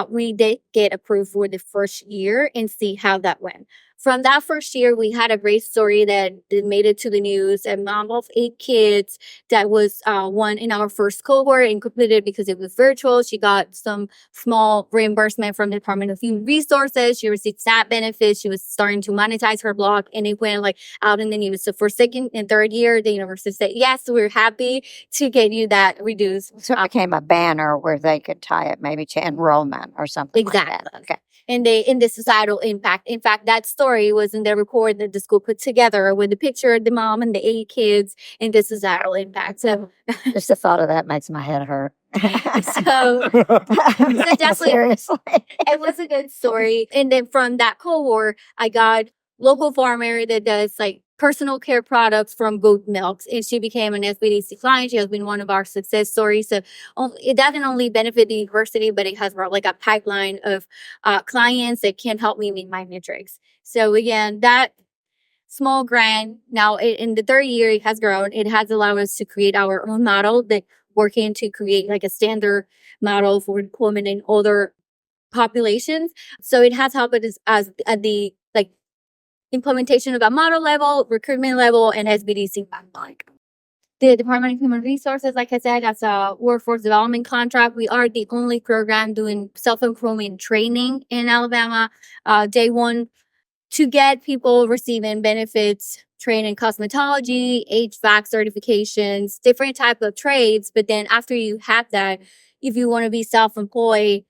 we did get approved for the first year and see how that went. From that first year, we had a great story that made it to the news. A mom of 8 kids that was one in our first cohort and completed because it was virtual. She got some small reimbursement from the Department of Human Resources. She received SAT benefits. She was starting to monetize her blog, and it went like out in the news. So for second and third year, the university said, yes, we're happy to get you that reduced. So it became a banner where they could tie it maybe to enrollment or something Exactly. like that. Okay. And in the societal impact. In fact, that story was in the report that the school put together with the picture of the mom and the 8 kids and the societal impact. So Just the thought of that makes my head hurt. so definitely Seriously. it was a good story. And then from that cohort, I got local farmer that does like personal care products from goat milks, and she became an SBDC client. She has been one of our success stories. So it doesn't only benefit the university, but it has brought like a pipeline of clients that can help me meet my metrics. So again, that small grant now in the third year, it has grown. It has allowed us to create our own model that working to create like a standard model for deployment in other populations. So it has helped us as at the like implementation of a model level, recruitment level, and SBDC pipeline. The Department of Human Resources, like I said, as a workforce development contract, we are the only program doing self-employment training in Alabama. Day one, to get people receiving benefits, train in cosmetology, HVAC certifications, different type of trades. But then after you have that, if you want to be self-employed,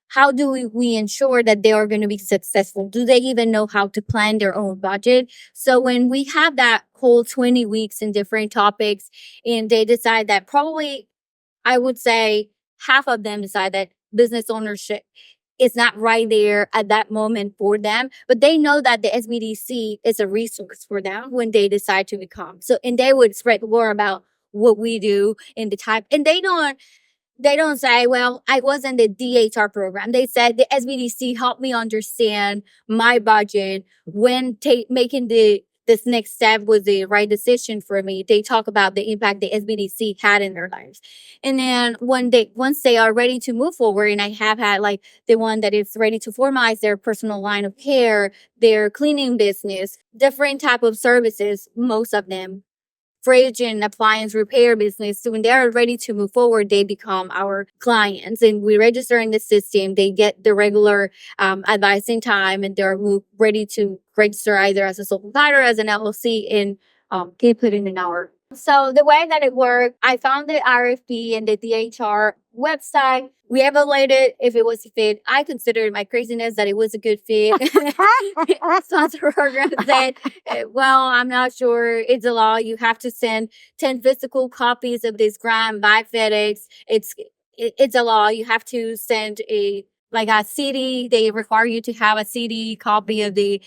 how do we ensure that they are going to be successful? Do they even know how to plan their own budget? So when we have that whole 20 weeks in different topics, and they decide that probably, I would say half of them decide that business ownership is not right there at that moment for them, but they know that the SBDC is a resource for them when they decide to become. So, and they would spread the word about what we do in the type, and they don't say, well, I was in the DHR program. They said the SBDC helped me understand my budget when making this next step was the right decision for me. They talk about the impact the SBDC had in their lives. And then once they are ready to move forward, and I have had like the one that is ready to formalize their personal line of care, their cleaning business, different type of services, most of them, fridge and appliance repair business. So when they are ready to move forward, they become our clients, and we register in the system. They get the regular advising time, and they're ready to register either as a sole proprietor, as an LLC, and get put in an hour. So the way that it worked, I found the RFP and the DHR website. We evaluated if it was a fit. I considered my craziness that it was a good fit. Sponsor program said, well, I'm not sure. It's a law. You have to send 10 physical copies of this grant by FedEx. It's a law. You have to send a CD. They require you to have a CD copy of the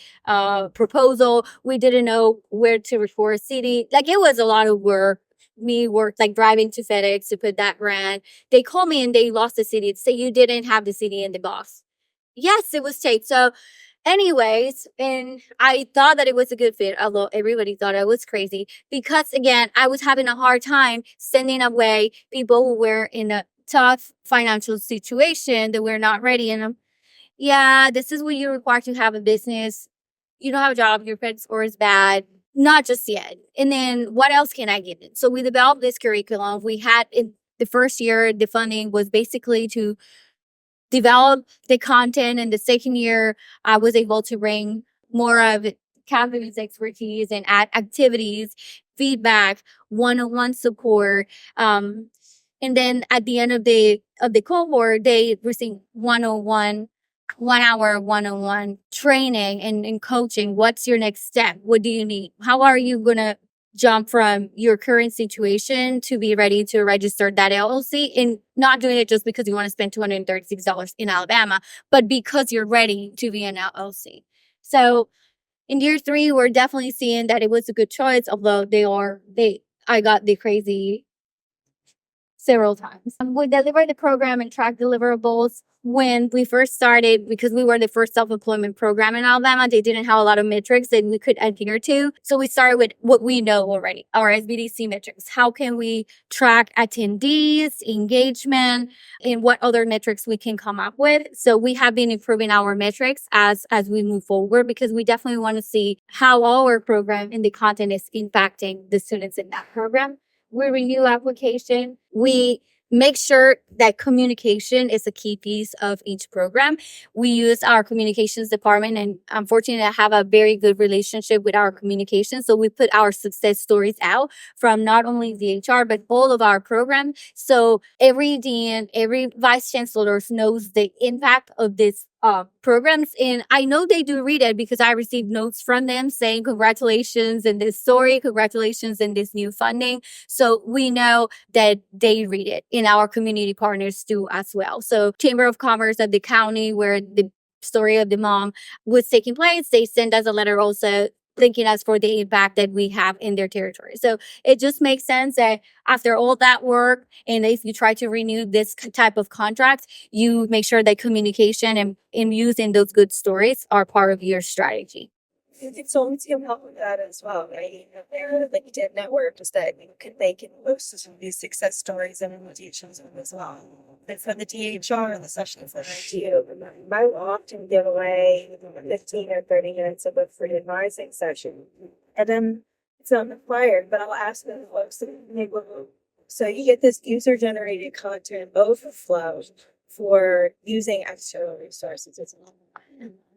proposal. We didn't know where to record a CD. Like, it was a lot of work me work like driving to FedEx to put that grant. They called me and they lost the CD. Say you didn't have the CD in the box. Yes, it was taped. So anyways, and I thought that it was a good fit, although everybody thought I was crazy because again, I was having a hard time sending away people who were in a tough financial situation that were not ready. And yeah, this is what you require to have a business. You don't have a job, your credit score is bad. Not just yet. And then what else can I give it? So we developed this curriculum. We had in the first year, the funding was basically to develop the content. And the second year, I was able to bring more of Catherine's expertise and add activities, feedback, one-on-one support. And then at the end of the cohort, they received 1 hour one-on-one training and coaching. What's your next step? What do you need? How are you going to jump from your current situation to be ready to register that LLC, and not doing it just because you want to spend $236 in Alabama, but because you're ready to be an LLC. So in year 3, we're definitely seeing that it was a good choice, although I got the crazy several times. We delivered the program and track deliverables. When we first started, because we were the first self-employment program in Alabama, they didn't have a lot of metrics that we could adhere to. So we started with what we know already, our SBDC metrics. How can we track attendees, engagement, and what other metrics we can come up with? So we have been improving our metrics as we move forward, because we definitely want to see how our program and the content is impacting the students in that program. We renew application. We make sure that communication is a key piece of each program. We use our communications department, and I'm fortunate to have a very good relationship with our communications. So we put our success stories out from not only the HR, but all of our programs. So every dean, every vice chancellor knows the impact of this programs. And I know they do read it because I received notes from them saying, congratulations in this story, congratulations in this new funding. So we know that they read it, and our community partners do as well. So Chamber of Commerce of the county, where the story of the mom was taking place, they sent us a letter also thanking us for the impact that we have in their territory. So it just makes sense that after all that work, and if you try to renew this type of contract, you make sure that communication and using those good stories are part of your strategy. Consultants can help with that as well, right? They're a LinkedIn network just that they can post some of these success stories and invitations as well. But for the DHR, the sessions that I do, I will often give away 15 or 30 minutes of a free advising session. And then it's not required, but I'll ask them folks to make one. So you get this user-generated content overflow for using external resources. It's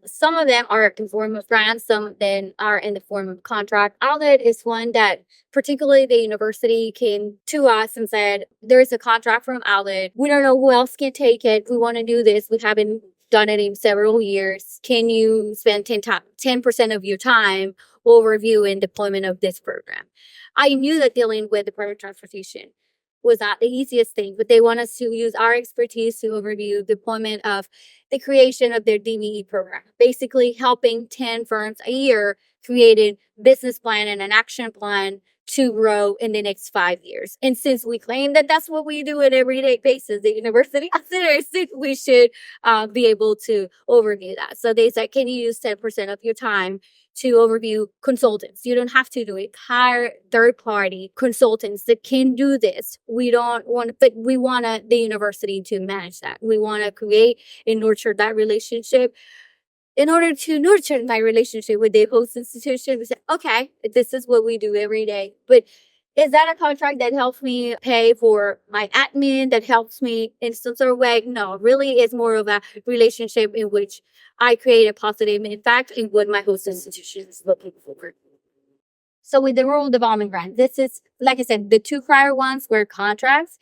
Some of them are in form of grants, some of them are in the form of contract. Outlet is one that particularly the university came to us and said, there's a contract from Outlet. We don't know who else can take it. We want to do this. We haven't done it in several years. Can you spend 10% of your time overview and deployment of this program? I knew that dealing with Department of Transportation was not the easiest thing, but they want us to use our expertise to overview deployment of the creation of their DVE program, basically helping 10 firms a year create a business plan and an action plan to grow in the next 5 years. And since we claim that that's what we do on an everyday basis, the university considers that we should be able to overview that. So they said, can you use 10% of your time to overview consultants? You don't have to do it. Hire third-party consultants that can do this. We don't want, but we want the university to manage that. We want to create and nurture that relationship. In order to nurture my relationship with the host institution, we said, okay, this is what we do every day. But is that a contract that helps me pay for my admin, that helps me in some sort of way? No, really it's more of a relationship in which I create a positive impact in what my host institution is looking for. So with the Rural Development Grant, this is, like I said, the 2 prior ones were contracts.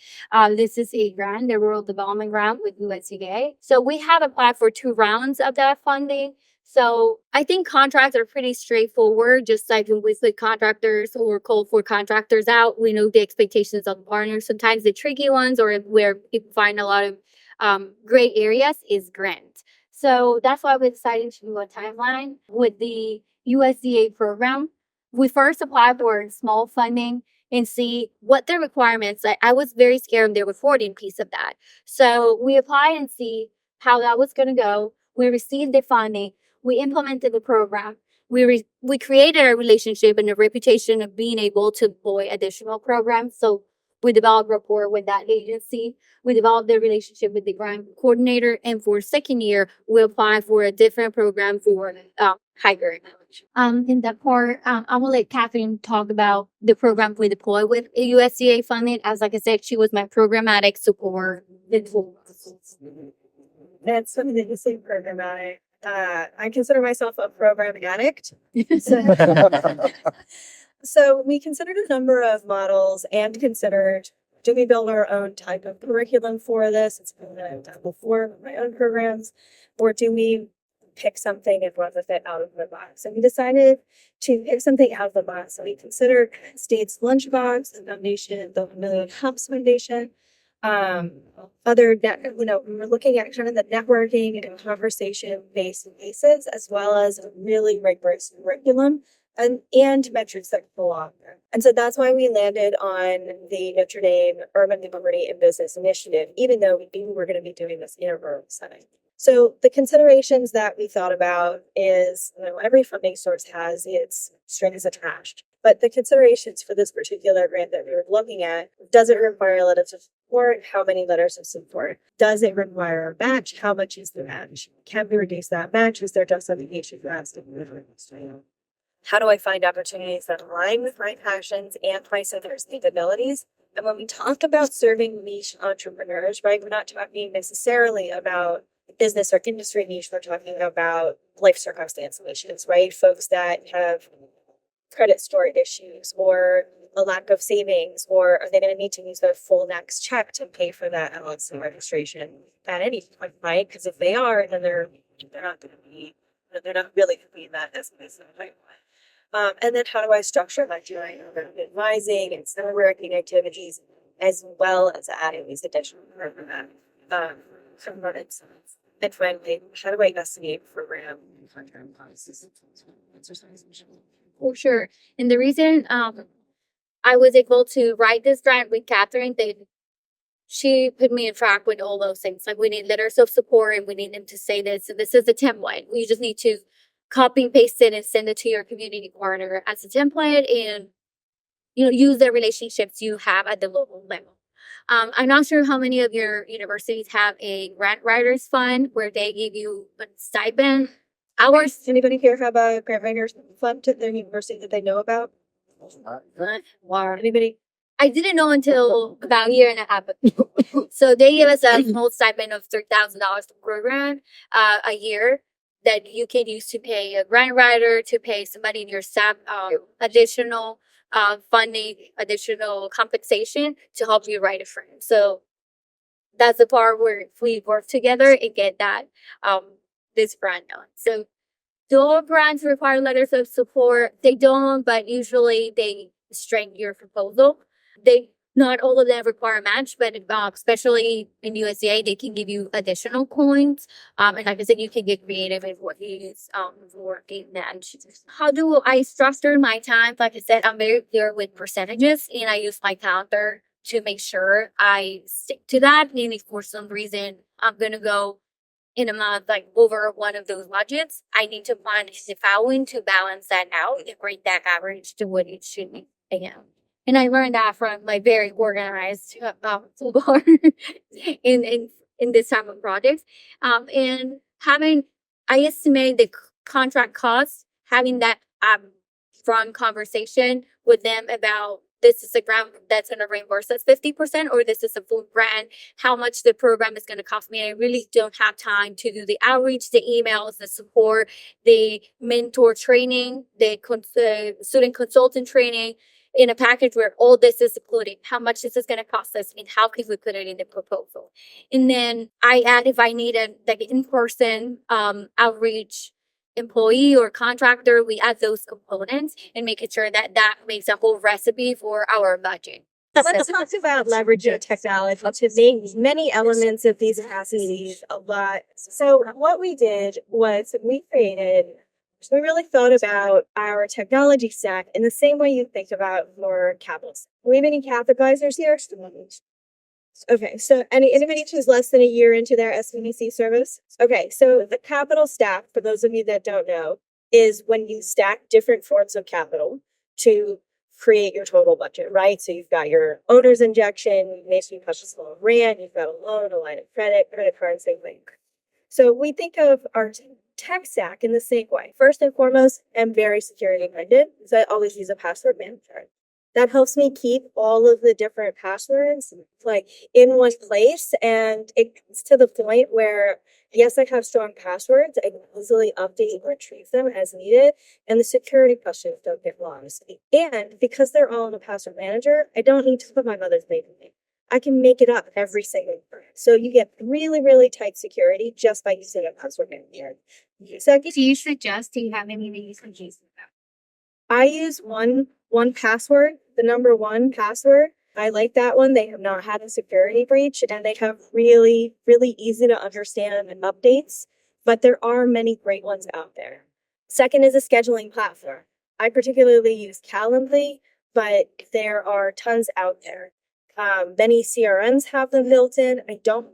This is a grant, the Rural Development Grant with USDA. So we have applied for 2 rounds of that funding. So I think contracts are pretty straightforward, just like when we put contractors or call for contractors out, we know the expectations of the partners. Sometimes the tricky ones or where people find a lot of gray areas is grant. So that's why we decided to do a timeline with the USDA program. We first applied for small funding, and see what the requirements. I was very scared of the reporting piece of that. So we applied and see how that was going to go. We received the funding. We implemented the program. We created a relationship and a reputation of being able to employ additional programs. So we developed rapport with that agency. We developed the relationship with the grant coordinator. And for second year, we applied for a different program for higher knowledge. In that part, I will let Katherine talk about the program we deploy with USDA funding. As like I said, she was my programmatic support. That's something that you say programmatic. I consider myself a program addict. So, so we considered a number of models and considered, do we build our own type of curriculum for this? It's something that I've done before with my own programs, or do we pick something and run with it out of the box? And we decided to pick something out of the box. So we considered State's Lunchbox, the foundation, the Million Humps Foundation, other net, we were looking at kind of the networking and conversation based basis, as well as a really rigorous curriculum and metrics that go along there. And so that's why we landed on the Notre Dame Urban Liberty and Business Initiative, even though we knew we were going to be doing this in a rural setting. So the considerations that we thought about is, every funding source has its strings attached. But the considerations for this particular grant that we were looking at, does it require letters of support? How many letters of support? Does it require a match? How much is the match? Can we reduce that match? Is there justification for us to move it? How do I find opportunities that align with my passions and my center's capabilities? And when we talk about serving niche entrepreneurs, right, we're not talking necessarily about business or industry niche. We're talking about life circumstance solutions, right? Folks that have credit score issues or a lack of savings, or are they going to need to use their full next check to pay for that LLC registration at any point, right? Because if they are, then they're not going to be, they're not really going to be in that business, right? And then how do I structure my doing advising and some working activities, as well as adding these additional programs, components. And finally, how do I estimate program For sure. And the reason I was able to write this grant with Katherine, she put me in track with all those things. Like, we need letters of support and we need them to say this. So this is a template. You just need to copy and paste it and send it to your community partner as a template, and use the relationships you have at the local level. I'm not sure how many of your universities have a grant writers fund where they give you a stipend. Ours, Anybody here have a grant writers fund at their university that they know about? Anybody? I didn't know until about a year and a half ago. So they give us a small stipend of $3,000 per program a year that you can use to pay a grant writer, to pay somebody in your staff additional funding, additional compensation to help you write a frame. So that's the part where we work together and get that this grant done. So do all grants require letters of support? They don't, but usually they strengthen your proposal. Not all of them require a match, but especially in USDA, they can give you additional coins. And like I said, you can get creative in what you use for a match. How do I structure my time? Like I said, I'm very clear with percentages, and I use my calendar to make sure I stick to that. And if for some reason I'm going to go in a month, like over one of those budgets, I need to find the following to balance that out and bring that average to what it should be again. And I learned that from my very organized Bolivar in this type of projects. And I estimate the contract cost, having that front conversation with them about, this is a grant that's going to reimburse us 50%, or this is a full grant, how much the program is going to cost me. I really don't have time to do the outreach, the emails, the support, the mentor training, the student consultant training, in a package where all this is included, how much this is going to cost us, and how can we put it in the proposal. And then I add, if I need a in-person outreach employee or contractor, we add those components and making sure that makes a whole recipe for our budget. Let's talk about leveraging technology to make many elements of these capacities a lot. So what we did was we created So we really thought about our technology stack in the same way you think about your capital stack. Do we have any cap advisors here? Okay, so anybody who's less than a year into their SBDC service? Okay, so the capital stack, for those of you that don't know, is when you stack different forms of capital to create your total budget, right? So you've got your owner's injection, maybe you have a small grant, you've got a loan, a line of credit, credit card, same thing. So we think of our tech stack in the same way. First and foremost, I'm very security minded, so I always use a password manager. That helps me keep all of the different passwords like in one place, and it gets to the point where yes, I have strong passwords. I can easily update and retrieve them as needed, and the security questions don't get lost. And because they're all in a password manager, I don't need to put my mother's maiden name. I can make it up every single time. So you get really, really tight security just by using a password manager. Second, Do you suggest, do you have any that you suggest? I use one password, the number one password. I like that one. They have not had a security breach and they have really, really easy to understand updates, but there are many great ones out there. Second is a scheduling platform. I particularly use Calendly, but there are tons out there. Many CRMs have them built in.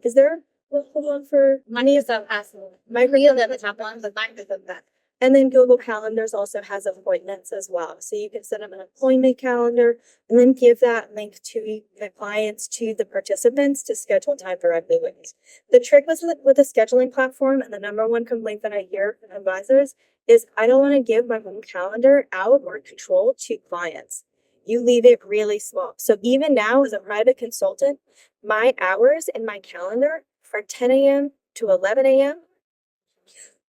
Is there one for Microsoft has one. Microsoft Doesn't have one, but Microsoft does. and then Google Calendars also has appointments as well. So you can set up an appointment calendar and then give that link to the clients, to the participants to schedule time directly with you. The trick with the scheduling platform, and the number one complaint that I hear from advisors is I don't want to give my home calendar out or control to clients. You leave it really small. So even now as a private consultant, my hours in my calendar are 10 a.m. to 11 a.m.,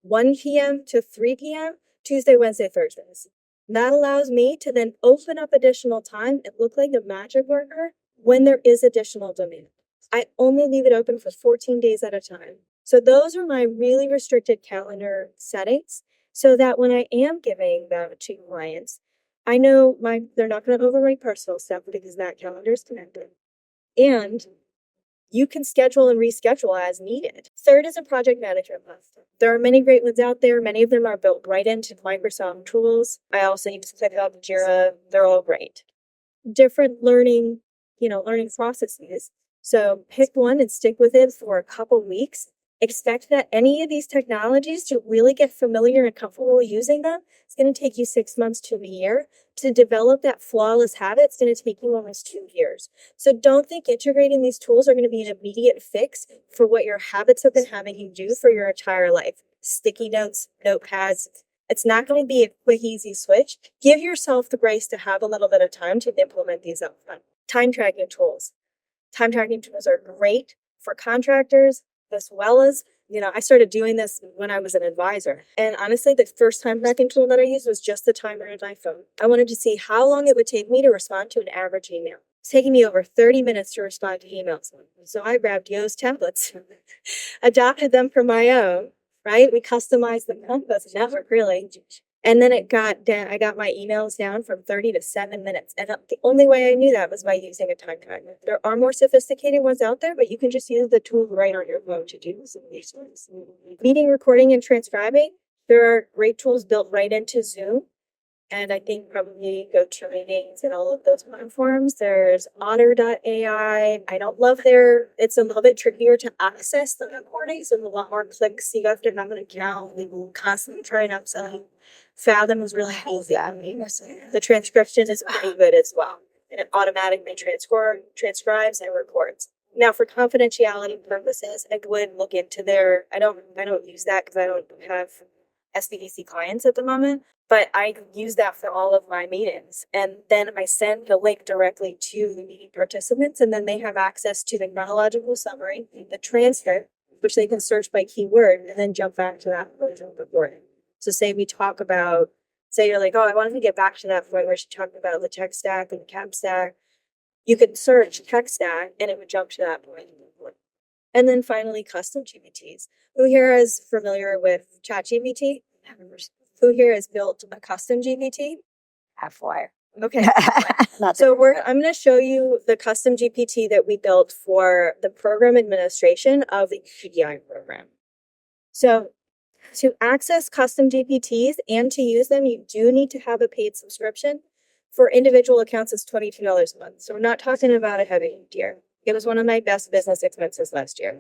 1 p.m. to 3 p.m., Tuesday, Wednesday, Thursdays. That allows me to then open up additional time and look like a magic worker when there is additional demand. I only leave it open for 14 days at a time. So those are my really restricted calendar settings so that when I am giving them to clients, I know they're not going to overwrite personal stuff because that calendar is connected. And you can schedule and reschedule as needed. Third is a project management platform. There are many great ones out there. Many of them are built right into Microsoft tools. I also use ClickUp, Jira. They're all great. Different learning processes. So pick one and stick with it for a couple weeks. Expect that any of these technologies to really get familiar and comfortable using them, it's going to take you 6 months to a year. To develop that flawless habit, it's going to take you almost 2 years. So don't think integrating these tools are going to be an immediate fix for what your habits have been having you do for your entire life. Sticky notes, notepads. It's not going to be a quick, easy switch. Give yourself the grace to have a little bit of time to implement these upfront. Time tracking tools. Time tracking tools are great for contractors, as well as, I started doing this when I was an advisor. And honestly, the first time tracking tool that I used was just the timer on my phone. I wanted to see how long it would take me to respond to an average email. It's taking me over 30 minutes to respond to emails. So I grabbed Yoast templates, adopted them for my own, right? We customized the Compass network, really. And then I got my emails down from 30 to 7 minutes. And the only way I knew that was by using a time tracker. There are more sophisticated ones out there, but you can just use the tool right on your phone to do some of these ones. Meeting recording and transcribing. There are great tools built right into Zoom. And I think probably GoToMeetings and all of those platforms. There's Otter.ai. I don't love it's a little bit trickier to access the recordings and a lot more clicks. You have to have an account. They will constantly try and upsell. Fathom is really easy. The transcription is pretty good as well. And it automatically transcribes and records. Now, for confidentiality purposes, I would look into I don't use that because I don't have SBDC clients at the moment, but I use that for all of my meetings. And then I send the link directly to the meeting participants, and then they have access to the chronological summary, the transcript, which they can search by keyword, and then jump back to that recording. So say you're like, oh, I wanted to get back to that point where she talked about the tech stack and the cap stack. You could search tech stack and it would jump to that point. And then finally, custom GPTs. Who here is familiar with ChatGPT? Who here has built a custom GPT? Half-wire. Okay. Not So I'm going to show you the custom GPT that we built for the program administration of the EDI program. So To access custom GPTs and to use them, you do need to have a paid subscription. For individual accounts, it's $22 a month. So we're not talking about a heavy tier. It was one of my best business expenses last year.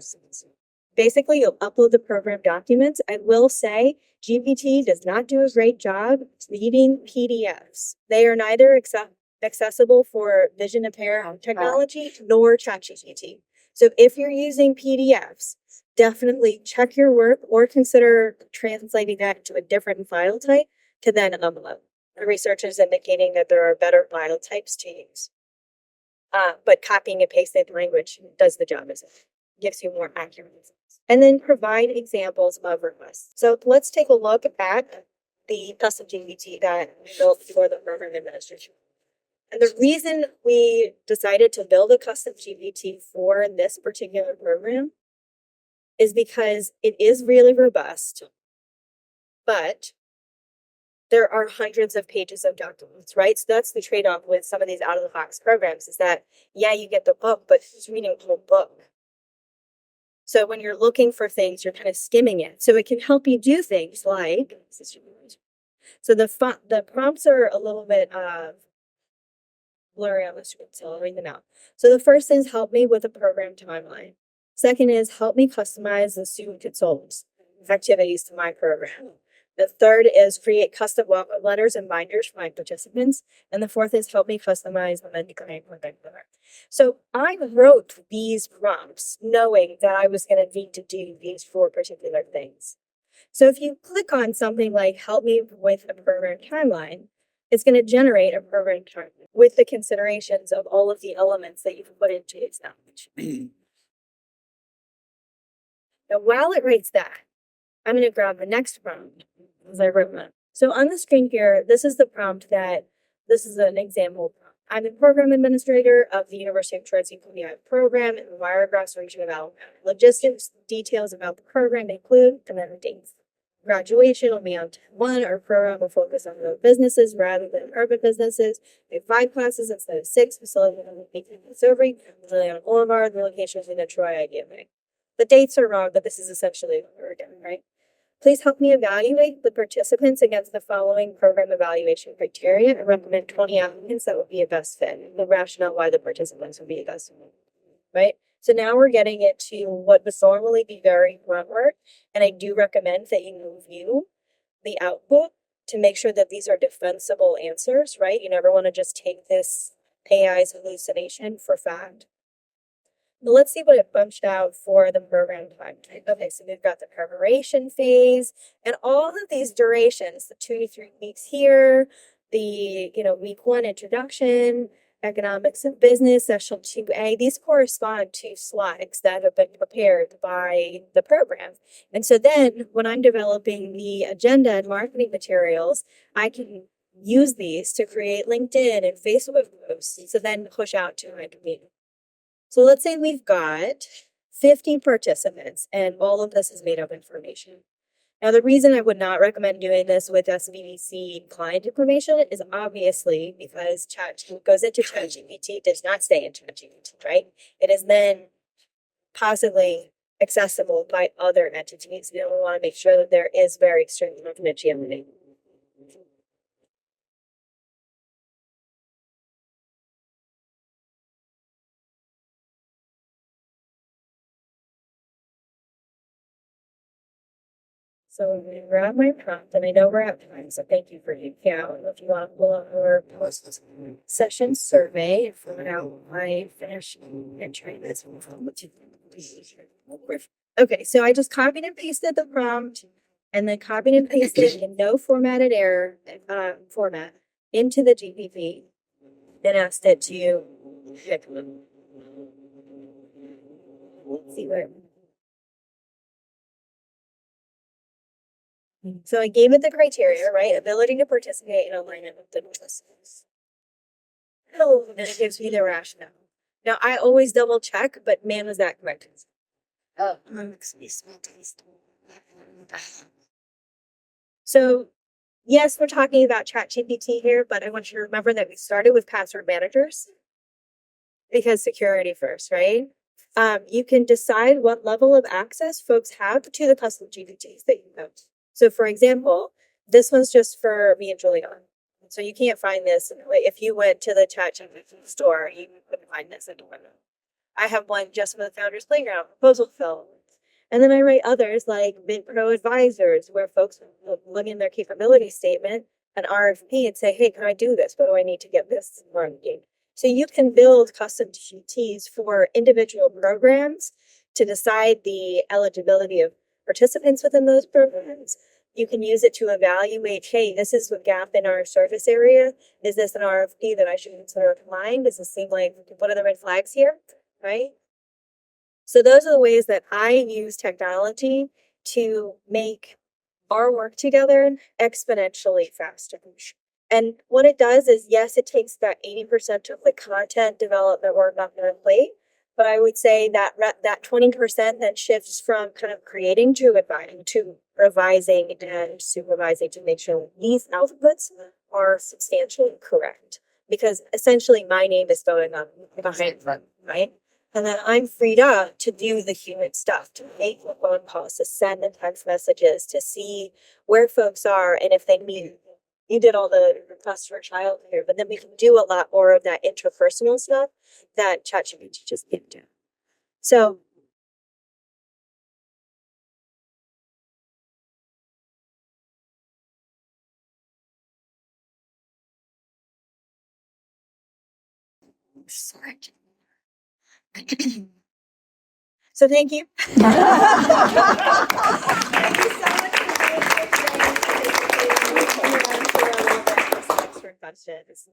Basically, you'll upload the program documents. I will say GPT does not do a great job reading PDFs. They are neither accessible for vision impaired technology nor ChatGPT. So if you're using PDFs, definitely check your work or consider translating that to a different file type to then upload. The research is indicating that there are better file types to use. But copying and pasting language does the job, as it gives you more accurate results. And then provide examples of requests. So let's take a look at the custom GPT that we built for the program administration. And the reason we decided to build a custom GPT for this particular program is because it is really robust, but there are hundreds of pages of documents, right? So that's the trade-off with some of these out-of-the-box programs is that, yeah, you get the book, but who's reading the whole book? So when you're looking for things, you're kind of skimming it. So it can help you do things like, so the prompts are a little bit blurry on the screen, so I'll read them out. So the first is help me with a program timeline. Second is help me customize the student consultants activities to my program. The third is create custom welcome letters and binders for my participants. And the fourth is help me customize the menu client contact letter. So I wrote these prompts knowing that I was going to need to do these 4 particular things. So if you click on something like help me with a program timeline, it's going to generate a program timeline with the considerations of all of the elements that you've put into its knowledge. Now, while it writes that, I'm going to grab the next prompt as I wrote one. So on the screen here, this is the prompt this is an example prompt. I'm a program administrator of the University of Detroit's EQBI program in the Wiregrass region of Alabama. Logistics details about the program include commitment dates. Graduation will be on 10/1. Our program will focus on rural businesses rather than urban businesses. We have 5 classes instead of 6. Facility in Zobre, Juliana, Bolivar. The location is in the Troy IDMA. The dates are wrong, but this is essentially what we're doing, right? Please help me evaluate the participants against the following program evaluation criteria. I recommend 20 applicants that would be a best fit. The rationale why the participants would be a best fit, right? So now we're getting it to what would normally be very grunt work. And I do recommend that you review the output to make sure that these are defensible answers, right? You never want to just take this AI's hallucination for fact. But let's see what it bunched out for the program time. Okay, so we've got the preparation phase and all of these durations, the 2 to 3 weeks here, the, week 1 introduction, economics of business, session 2A, these correspond to slides that have been prepared by the program. And so then when I'm developing the agenda and marketing materials, I can use these to create LinkedIn and Facebook posts to then push out to my community. So let's say we've got 50 participants and all of this is made up information. Now, the reason I would not recommend doing this with SBDC client information is obviously because goes into ChatGPT, does not stay in ChatGPT, right? It is then possibly accessible by other entities. We want to make sure that there is very strict confidentiality. So I'm going to grab my prompt, and I know we're at time, so thank you for you. Yeah, I don't know if you want to pull up our post-session survey and fill it out while I finish entering this. Okay, so I just copied and pasted the prompt, and then copied and pasted in no formatted error format into the GPT, and asked it to pick them. Let's see where. So I gave it the criteria, right? Ability to participate in alignment with the listeners. Oh, and it gives me the rationale. Now I always double check, but man, was that correct? Oh. So yes, we're talking about ChatGPT here, but I want you to remember that we started with password managers because security first, right? You can decide what level of access folks have to the custom GPTs that you have. So for example, this one's just for me and Juliana. So you can't find this. If you went to the ChatGPT store, you couldn't find this anywhere. I have one just for the Founders Playground, proposal fill. And then I write others like Mint Pro Advisors, where folks look in their capability statement, an RFP, and say, hey, can I do this? What do I need to get this working? So you can build custom GTs for individual programs to decide the eligibility of participants within those programs. You can use it to evaluate, hey, this is a gap in our service area. Is this an RFP that I should consider applying? Does this seem like, what are the red flags here? Right? So those are the ways that I use technology to make our work together exponentially faster. And what it does is, yes, it takes about 80% of the content development work off my plate, but I would say that that 20% then shifts from kind of creating to advising, to revising and supervising to make sure these outputs are substantially correct. Because essentially my name is going on behind them, right? And then I'm freed up to do the human stuff, to make the phone calls, to send the text messages, to see where folks are and if they need. You did all the requests for childcare, but then we can do a lot more of that interpersonal stuff that ChatGPT just can't do. So Sorry. So thank you. Thank you so much for questions.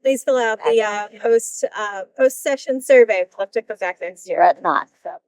Please fill out the post session survey. I'll have to come back next year. You're at not. So.